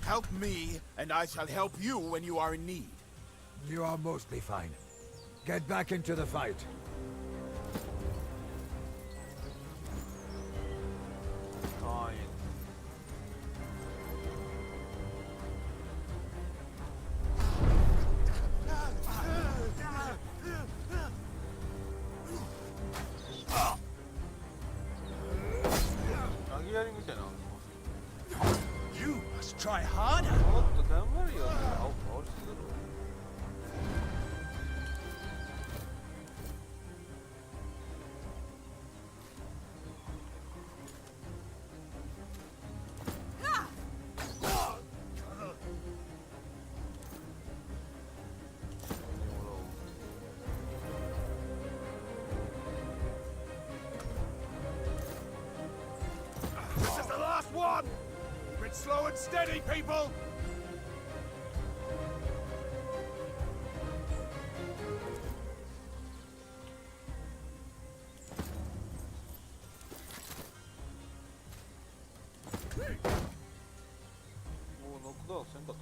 Help me, and I shall help you when you are in need. You are mostly fine. Get back into the fight. もっと頑張るよ。青香りする。This is the last one! Keep it slow and steady, people! もうノックダウンせんかった。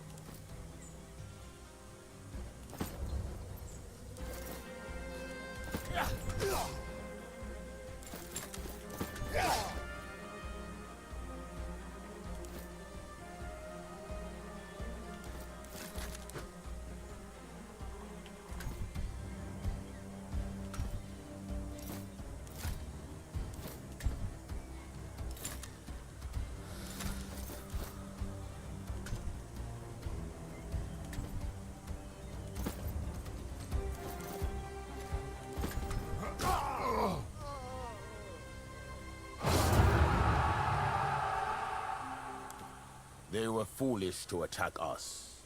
They were foolish to attack us,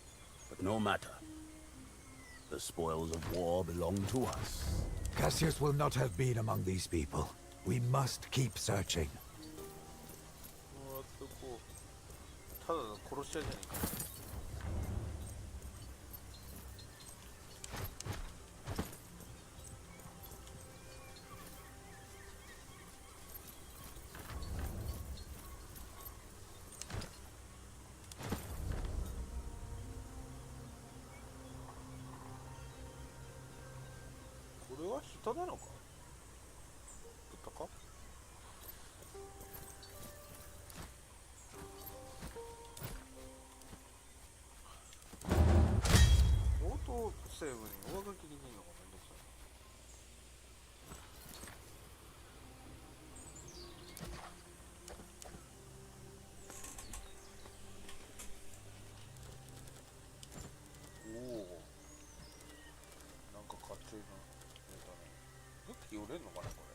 but no matter. The spoils of war belong to us. Cassius will not have been among these people. We must keep searching. ただの殺し屋じゃねえか。これは人なのか？豚か？オートセーブに上書きできるのかめんどくさい。おお、なんかかっちょいいな。武器売れんのかなこれ。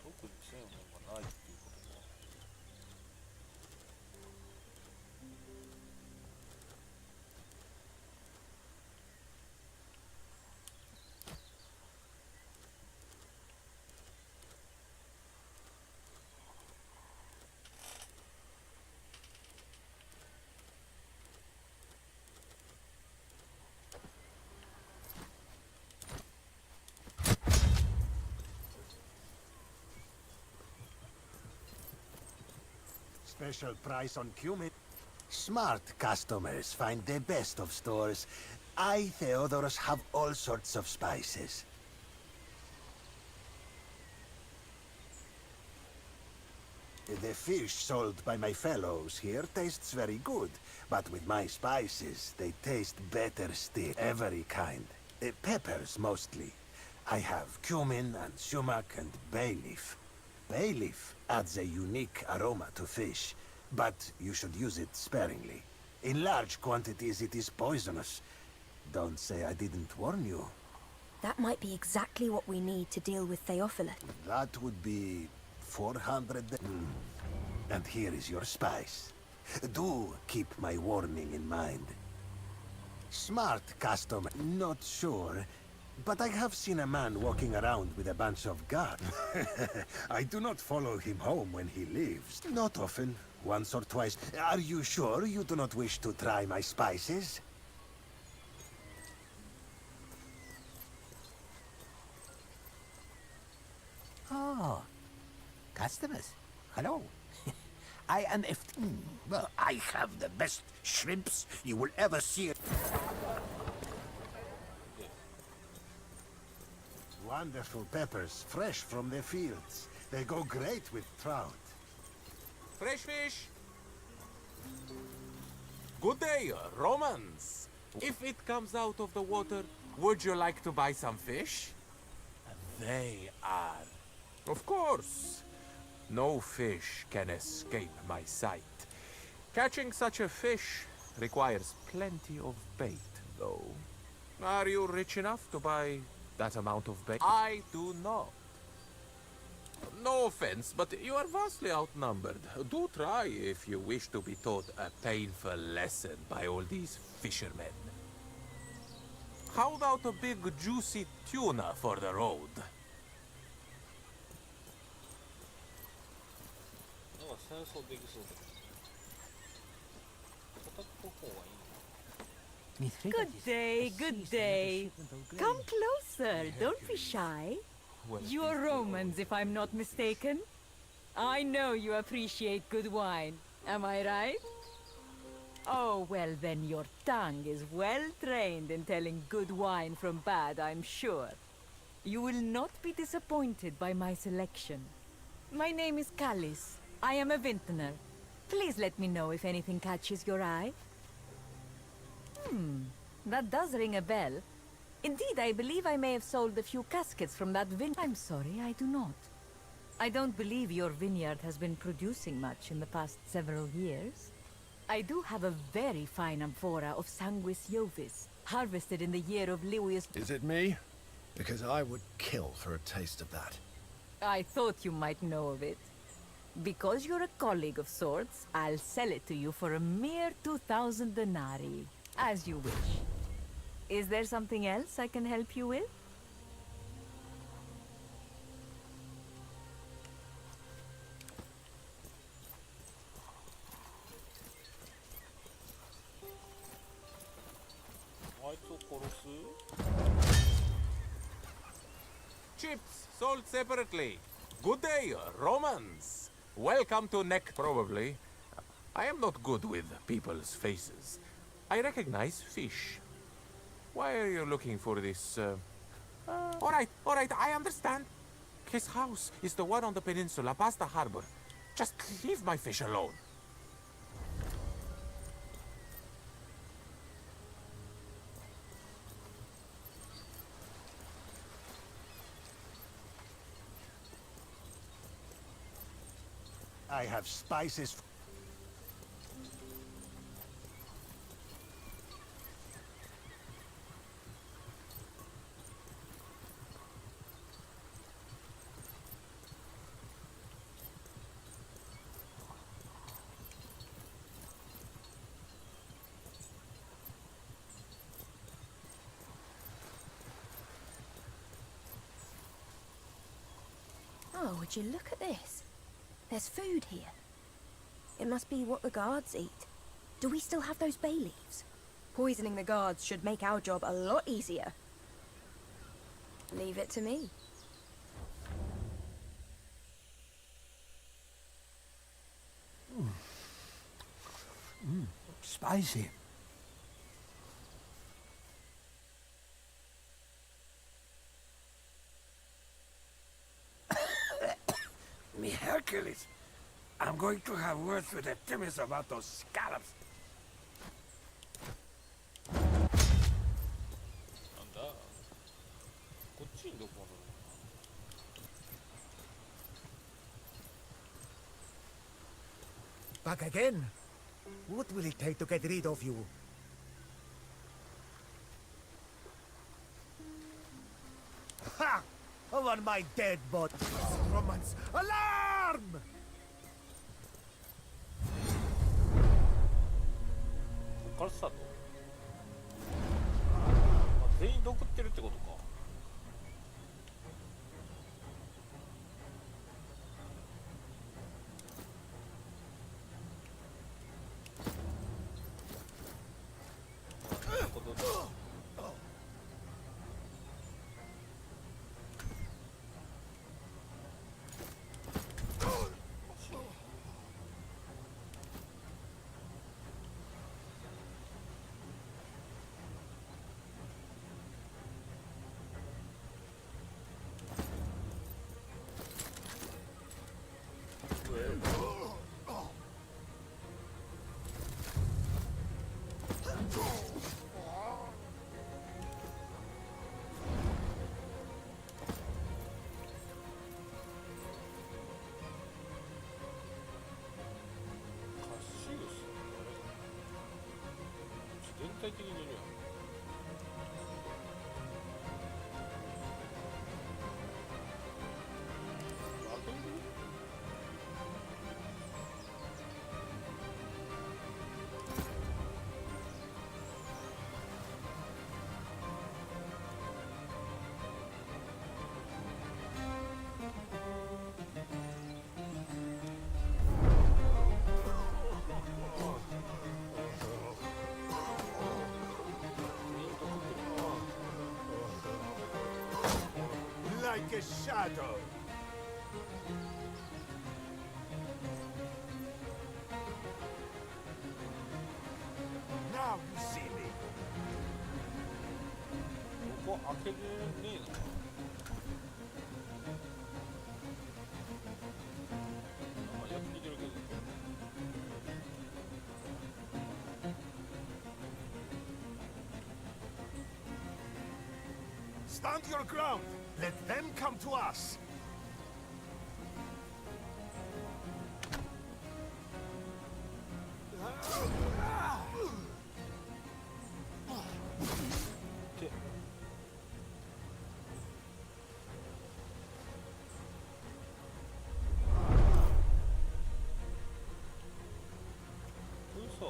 特にせんもんがないっていうことか。Special price on cumin. Smart customers find the best of stores. I, Theodorus, have all sorts of spices. The fish sold by my fellows here tastes very good, but with my spices, they taste better still. Every kind. Peppers, mostly. I have cumin and sumac and bay leaf. Bay leaf adds a unique aroma to fish, but you should use it sparingly. In large quantities, it is poisonous. Don't say I didn't warn you. That might be exactly what we need to deal with Theophilus. That would be 400. And here is your spice. Do keep my warning in mind. Smart customer. Not sure. But I have seen a man walking around with a bunch of guards. I do not follow him home when he leaves. Not often. Once or twice. Are you sure you do not wish to try my spices? Oh. Customers. Hello. I am well, I have the best shrimps you will ever see. Wonderful peppers, fresh from the fields. They go great with trout. Fresh fish. Good day, Romans. If it comes out of the water, would you like to buy some fish? they are. Of course. No fish can escape my sight. Catching such a fish requires plenty of bait, though. Are you rich enough to buy that amount of bait? I do not. No offense, but you are vastly outnumbered. Do try if you wish to be taught a painful lesson by all these fishermen. How about a big juicy tuna for the road? なんか戦争できそうだけど。叩く方がいい。 Good day, good day. Come closer, don't be shy. You're Romans, if I'm not mistaken. I know you appreciate good wine, am I right? Oh, well then your tongue is well trained in telling good wine from bad, I'm sure. You will not be disappointed by my selection. My name is Callis. I am a vintner. Please let me know if anything catches your eye. That does ring a bell. Indeed, I believe I may have sold a few caskets from that vineyard. I'm sorry, I do not. I don't believe your vineyard has been producing much in the past several years. I do have a very fine amphora of Sanguis Jovis, harvested in the year of Livius. Is it me? Because I would kill for a taste of that. I thought you might know of it. Because you're a colleague of sorts, I'll sell it to you for a mere 2,000 denarii. As you wish. Is there something else I can help you with? Chips sold separately. Good day, Romans. Welcome to Neck, probably. I am not good with people's faces. I recognize fish. Why are you looking for this, All right, I understand. His house is the one on the peninsula past the harbor. Just leave my fish alone. I have spices. Oh, would you look at this? There's food here. It must be what the guards eat. Do we still have those bay leaves? Poisoning the guards should make our job a lot easier. Leave it to me. Spicy. Me Hercules. I'm going to have words with the Timmins about those scallops. なんだこっちにどこある Back again? What will it take to get rid of you? Ha! Over my dead body. Romans! Alarm! こっからスタート全員毒ってるってことか際的に言うには負ける。Like a shadow. Now you see me. ここ開けれねえのか。なんかやってきてるけど。Stand your ground. Let them come to us. Okay. 嘘。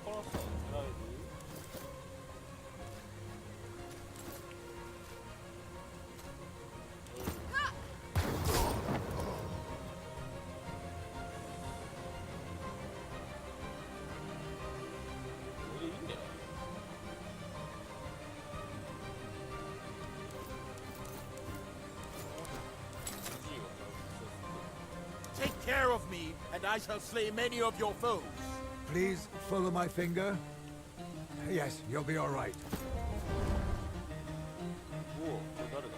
ここからさ、狙える？これでいいんだよ。Take care of me, and I shall slay many of your foes. Please follow my finger. Yes, you'll be all right. おお、これ誰だ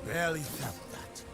？Barely felt that.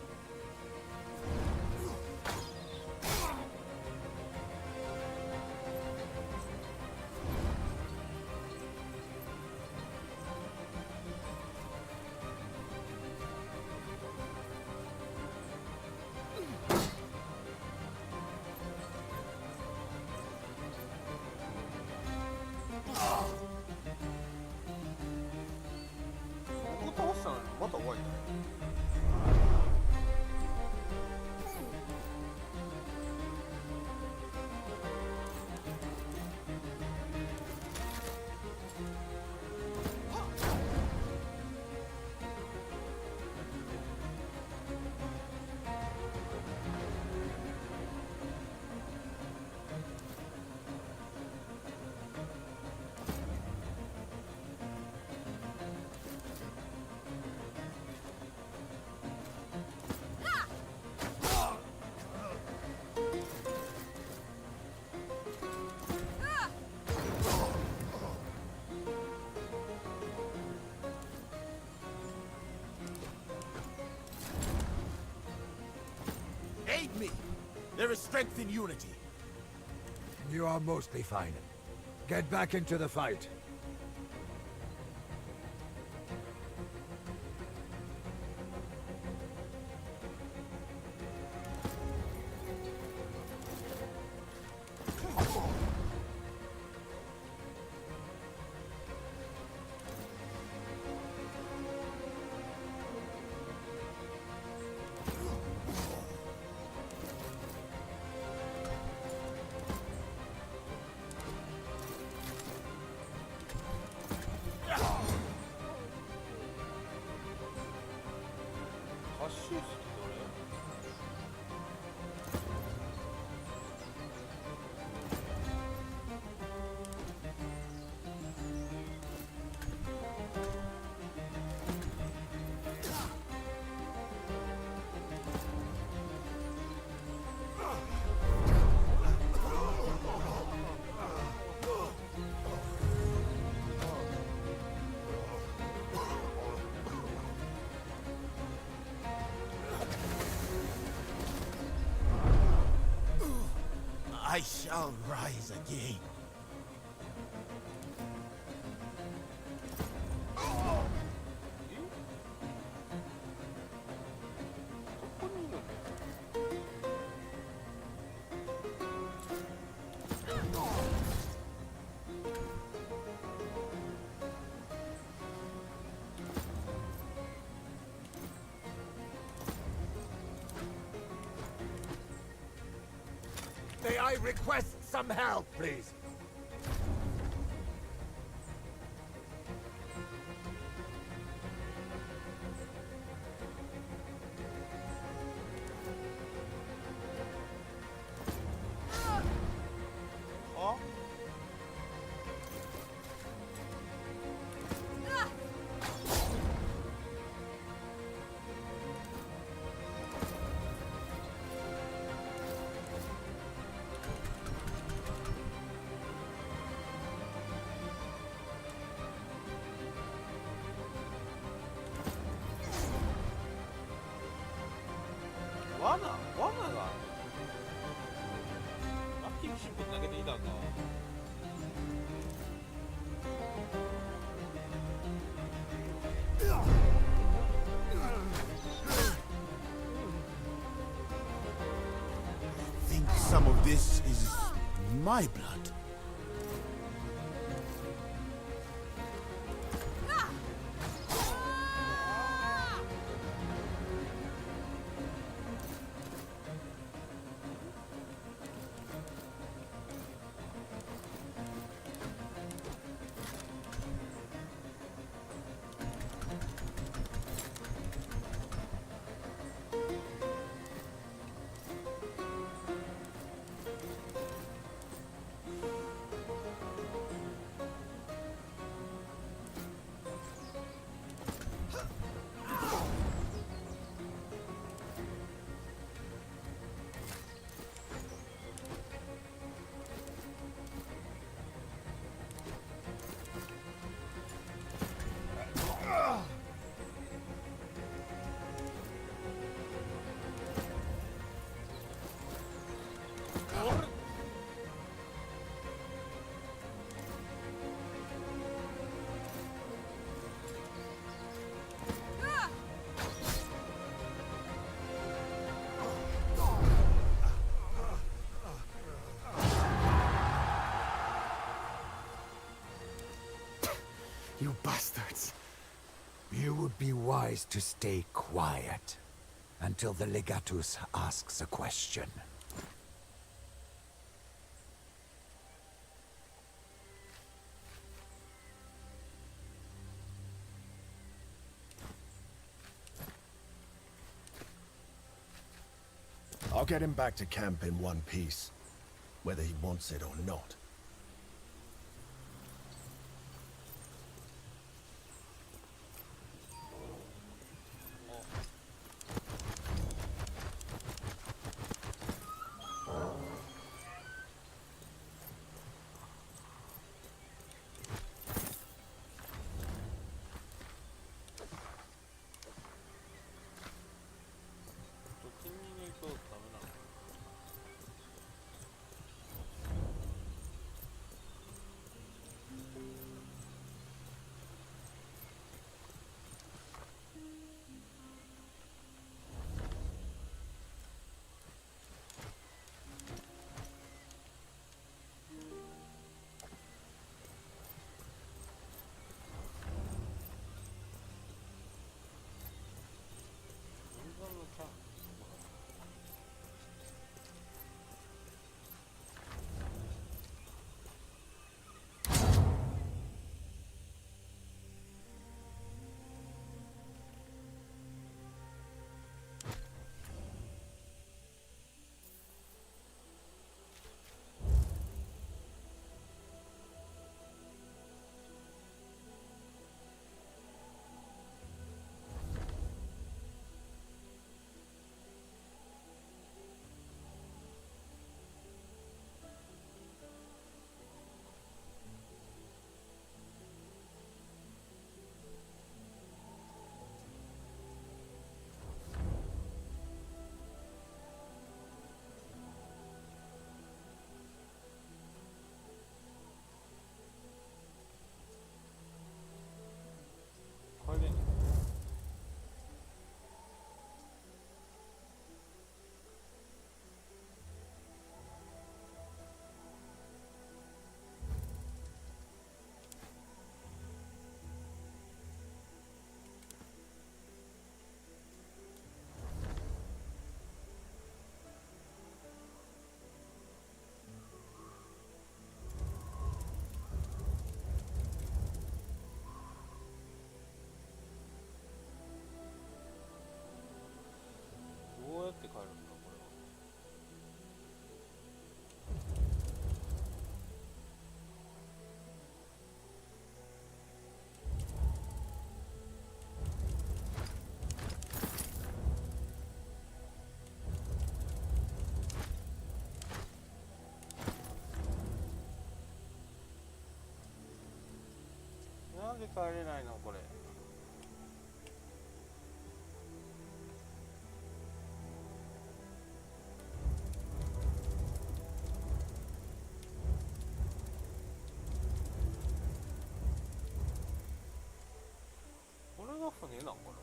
Aid me! There is strength in unity. You are mostly fine. Get back into the fight. シューズってどれ？ I shall rise again. May I request some help, please? Some of this is my blood. You bastards! You would be wise to stay quiet until the Legatus asks a question. I'll get him back to camp in one piece, whether he wants it or not. で帰れないのこれ。これが船なんかな。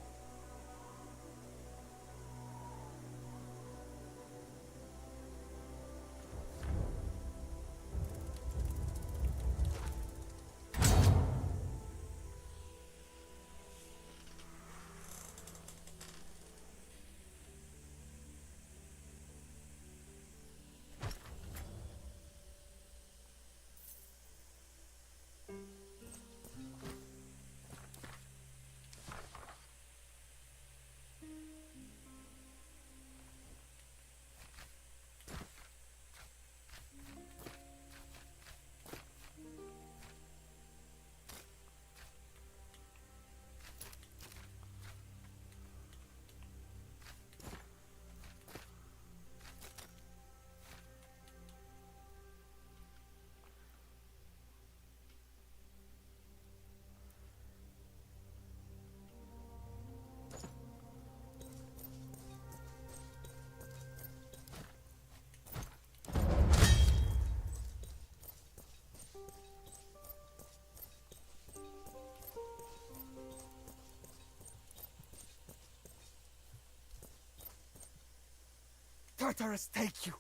Tartarus take you!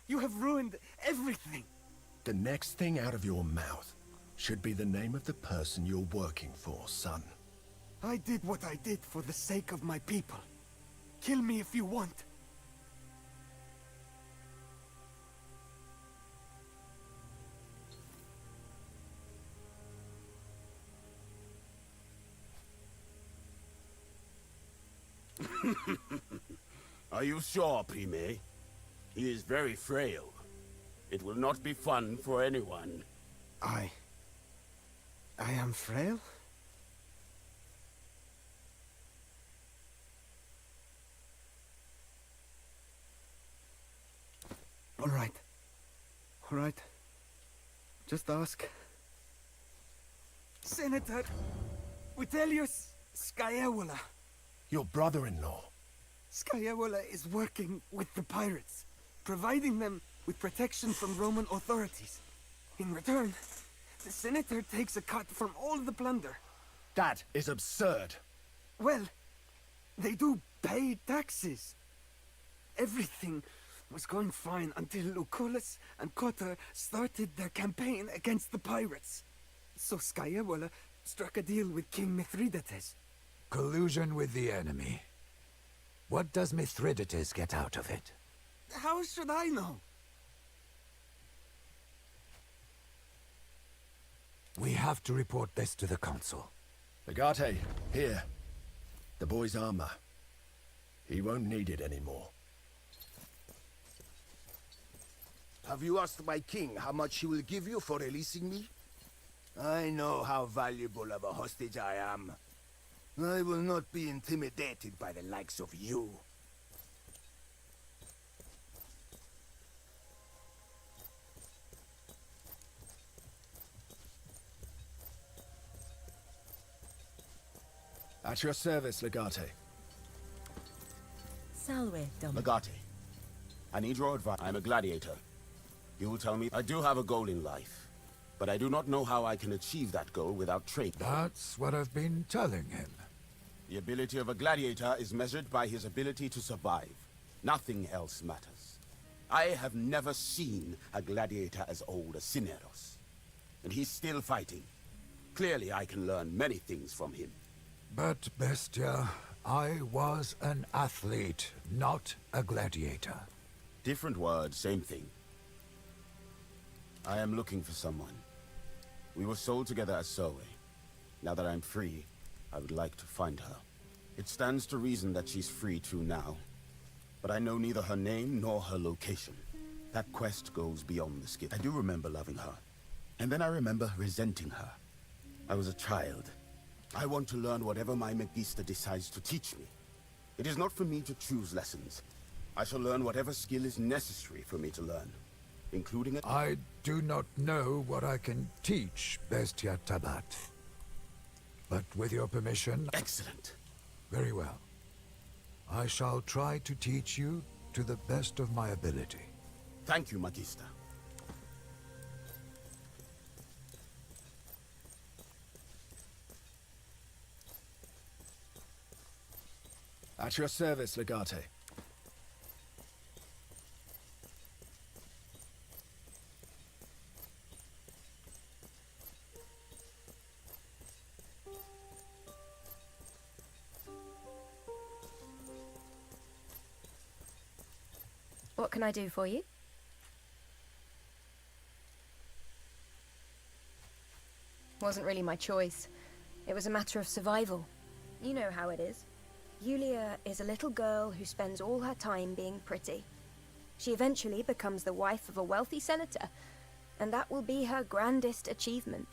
You have ruined everything! The next thing out of your mouth should be the name of the person you're working for, son. I did what I did for the sake of my people. Kill me if you want. Are you sure, Prime? He is very frail. It will not be fun for anyone. I am frail? All right. Just ask. Senator Vitellius Scaevola. Your brother-in-law. Scaevola is working with the pirates, providing them with protection from Roman authorities. In return, the senator takes a cut from all the plunder. That is absurd. Well, they do pay taxes. Everything was going fine until Lucullus and Cotter started their campaign against the pirates. So Scaevola struck a deal with King Mithridates. Collusion with the enemy. What does Mithridates get out of it? How should I know? We have to report this to the council. Legate, here. The boy's armor. He won't need it anymore. Have you asked my king how much he will give you for releasing me? I know how valuable of a hostage I am. I will not be intimidated by the likes of you. At your service, Legate. Salve, Dom. Legate, I need your advice. I'm a gladiator. You will tell me I do have a goal in life, but I do not know how I can achieve that goal without training. That's what I've been telling him. The ability of a gladiator is measured by his ability to survive. Nothing else matters. I have never seen a gladiator as old as Cineros. And he's still fighting. Clearly I can learn many things from him. But, Bestia, I was an athlete, not a gladiator. Different words, same thing. I am looking for someone. We were sold together as Zoe. Now that I'm free, I would like to find her. It stands to reason that she's free too now. But I know neither her name nor her location. That quest goes beyond the skill. I do remember loving her. And then I remember resenting her. I was a child. I want to learn whatever my Megista decides to teach me. It is not for me to choose lessons. I shall learn whatever skill is necessary for me to learn, including it. I do not know what I can teach, Bestia Tabat. But with your permission... Excellent. Very well. I shall try to teach you to the best of my ability. Thank you, Magister. At your service, Legate. What can I do for you? Wasn't really my choice. It was a matter of survival. You know how it is. Yulia is a little girl who spends all her time being pretty. She eventually becomes the wife of a wealthy senator, and that will be her grandest achievement.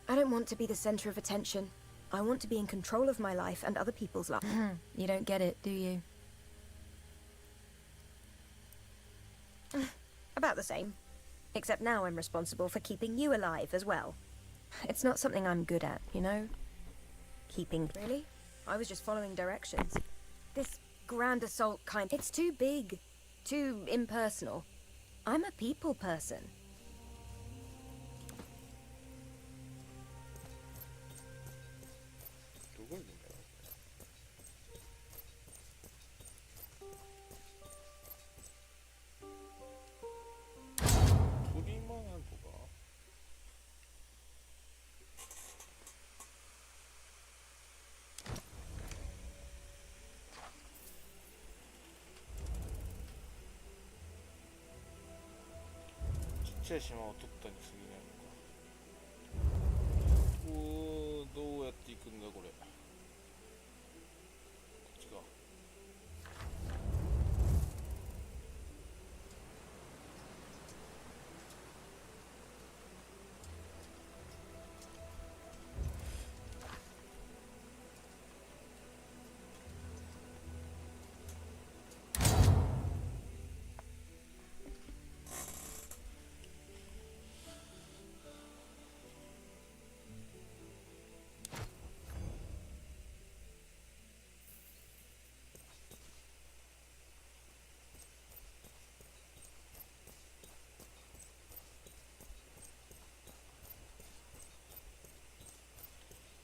I don't want to be the center of attention. I want to be in control of my life and other people's lives. You don't get it, do you? About the same. Except now I'm responsible for keeping you alive as well. It's not something I'm good at, you know? Keeping... Really? I was just following directions. This grand assault kind... It's too big. Too impersonal. I'm a people person.ちっちゃい島を取ったに過ぎないのか。おー、どうやって行くんだこれ。こっちか。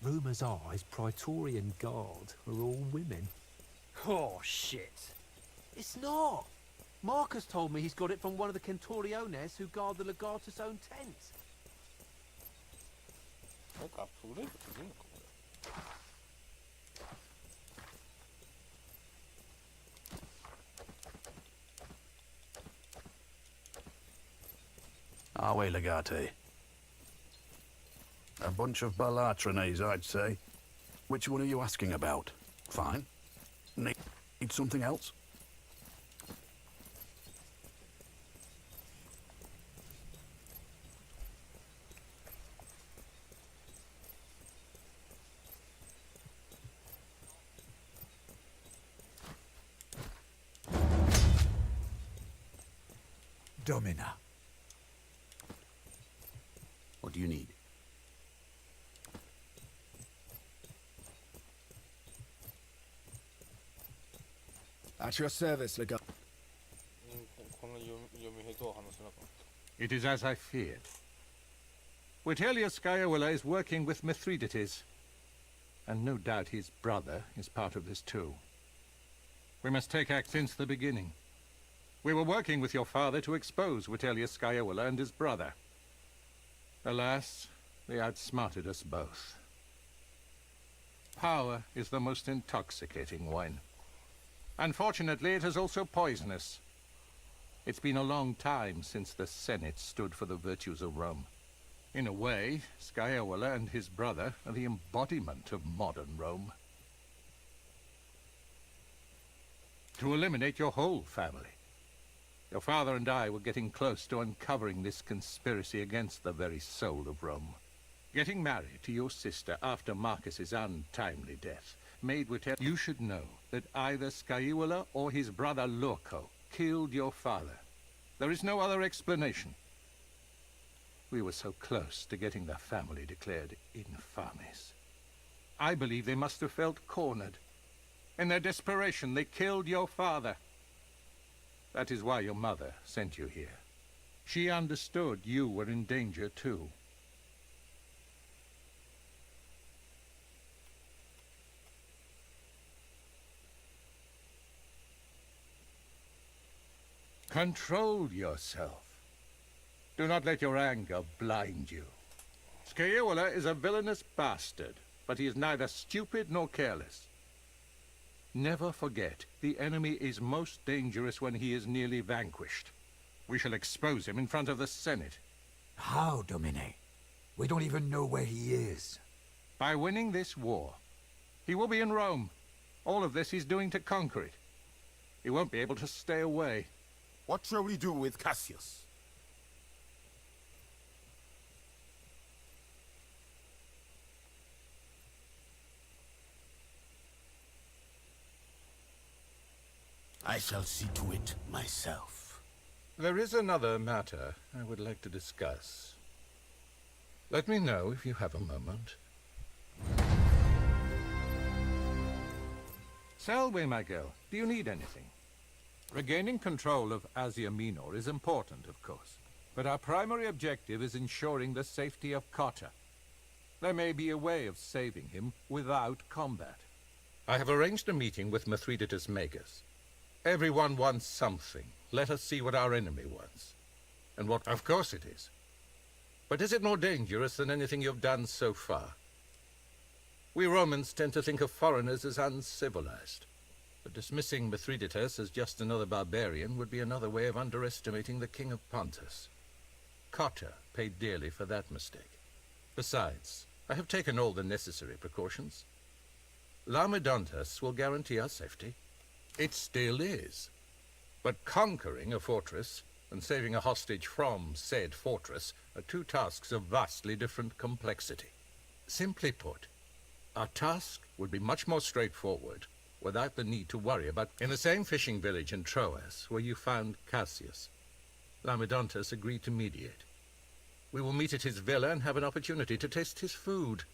Rumours are his Praetorian Guard are all women. Oh, shit. It's not. Marcus told me he's got it from one of the Centuriones who guard the Legatus' own tent. なんかアップグレードするのかこれ。 Are we, Legate? A bunch of Balatronese, I'd say. Which one are you asking about? Fine. Need something else? Domina. What do you need? At your service, Legate. この読み下手は話せなかった。 It is as I feared. Vitellius Scaevola is working with Mithridates, and no doubt his brother is part of this too. We must take act since the beginning. We were working with your father to expose Vitellius Scaevola and his brother. Alas, they outsmarted us both. Power is the most intoxicating wine. Unfortunately, it is also poisonous. It's been a long time since the Senate stood for the virtues of Rome. In a way, Scaevola and his brother are the embodiment of modern Rome. To eliminate your whole family. Your father and I were getting close to uncovering this conspiracy against the very soul of Rome. Getting married to your sister after Marcus's untimely death made Vitellius... You should know that either Scaevola or his brother Lorco killed your father. There is no other explanation. We were so close to getting the family declared infames. I believe they must have felt cornered. In their desperation, they killed your father. That is why your mother sent you here. She understood you were in danger too. Control yourself. Do not let your anger blind you. Scaevola is a villainous bastard, but he is neither stupid nor careless. Never forget, the enemy is most dangerous when he is nearly vanquished. We shall expose him in front of the Senate. How, Domine? We don't even know where he is. By winning this war. He will be in Rome. All of this he's doing to conquer it. He won't be able to stay away. What shall we do with Cassius? I shall see to it myself. There is another matter I would like to discuss. Let me know if you have a moment. Selway, my girl, do you need anything? Regaining control of Asia Minor is important, of course, but our primary objective is ensuring the safety of Cotta. There may be a way of saving him without combat. I have arranged a meeting with Mithridates Magus. Everyone wants something. Let us see what our enemy wants. And what, of course it is. But is it more dangerous than anything you've done so far? We Romans tend to think of foreigners as uncivilized. But dismissing Mithridates as just another barbarian would be another way of underestimating the King of Pontus. Cotta paid dearly for that mistake. Besides, I have taken all the necessary precautions. Laomedontus will guarantee our safety. It still is. But conquering a fortress and saving a hostage from said fortress are two tasks of vastly different complexity. Simply put, our task would be much more straightforward without the need to worry about... In the same fishing village in Troas where you found Cassius, Laomedontus agreed to mediate. We will meet at his villa and have an opportunity to taste his food.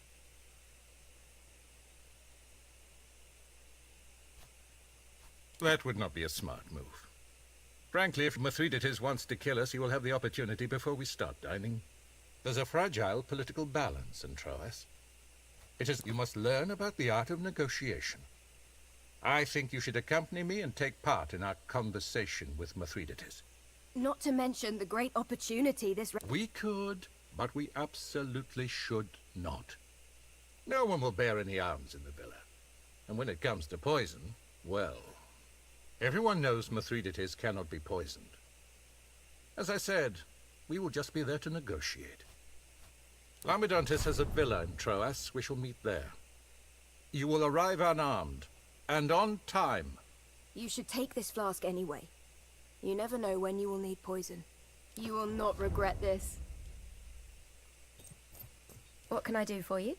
That would not be a smart move. Frankly, if Mithridates wants to kill us, he will have the opportunity before we start dining. There's a fragile political balance in Troas. You must learn about the art of negotiation. I think you should accompany me and take part in our conversation with Mithridates. Not to mention the great opportunity this... We could, but we absolutely should not. No one will bear any arms in the villa. And when it comes to poison, well... Everyone knows Mithridates cannot be poisoned. As I said, we will just be there to negotiate. Laomedontus has a villa in Troas. We shall meet there. You will arrive unarmed, and on time. You should take this flask anyway. You never know when you will need poison. You will not regret this. What can I do for you?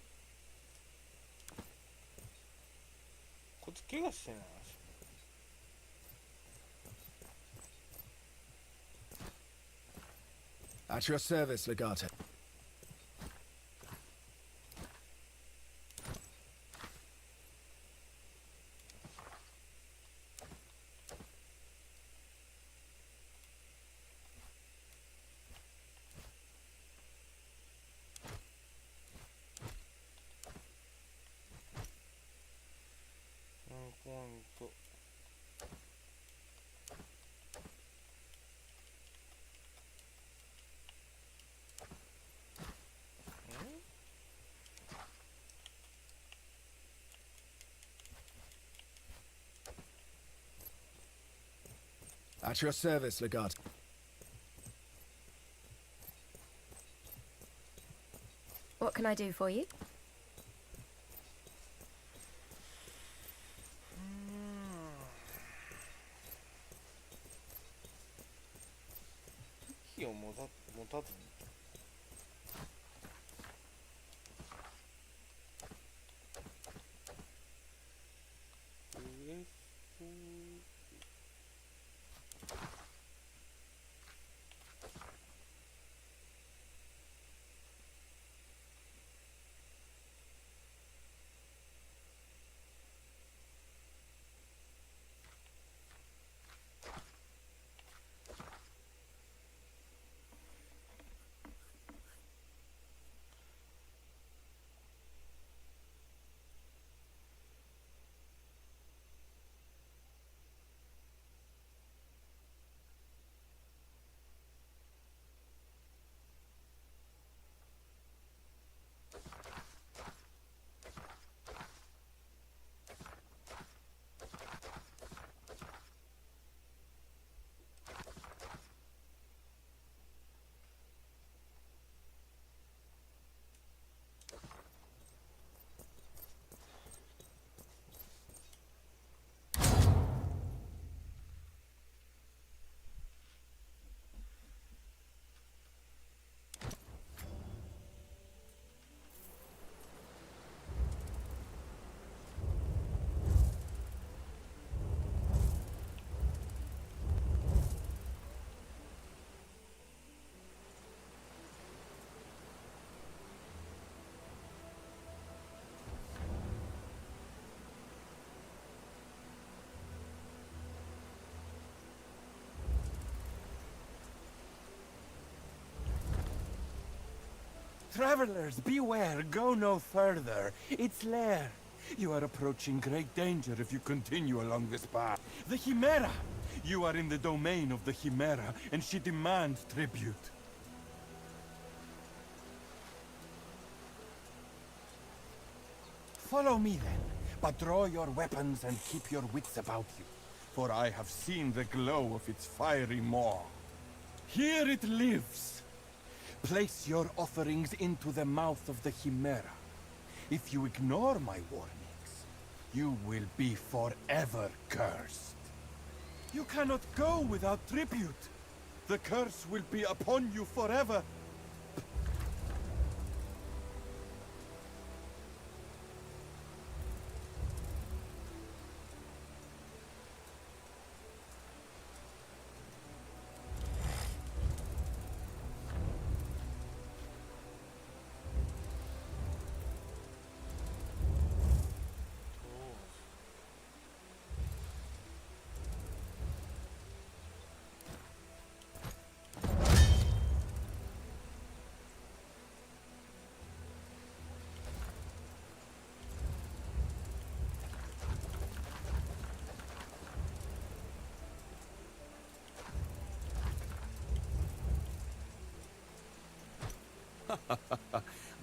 At your service, Legate. At your service, Legate. What can I do for you? Travelers, beware, go no further. It's lair. You are approaching great danger if you continue along this path. The Chimera! You are in the domain of the Chimera, and she demands tribute. Follow me then, but draw your weapons and keep your wits about you, for I have seen the glow of its fiery maw. Here it lives. Place your offerings into the mouth of the Chimera. If you ignore my warnings, you will be forever cursed. You cannot go without tribute. The curse will be upon you forever.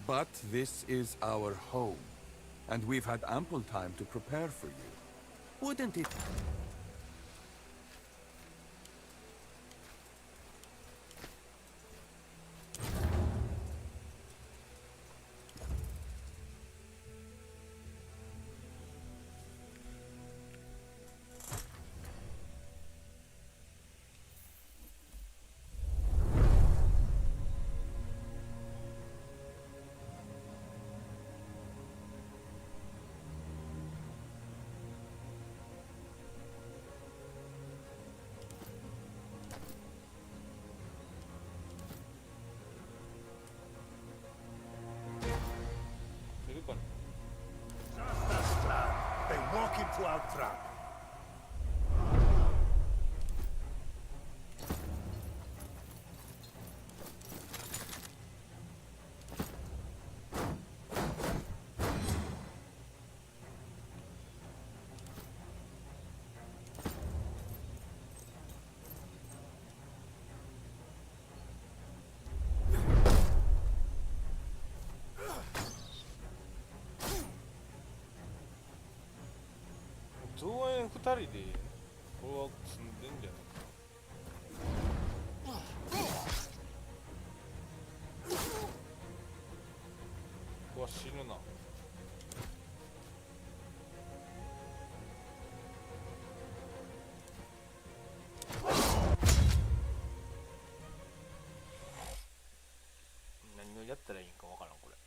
But this is our home, and we've had ample time to prepare for you. Wouldn't it? They walk into our trap.増援2人でこれは積んでんじゃないかな。うわ死ぬな。何をやったらいいんかわからんこれ。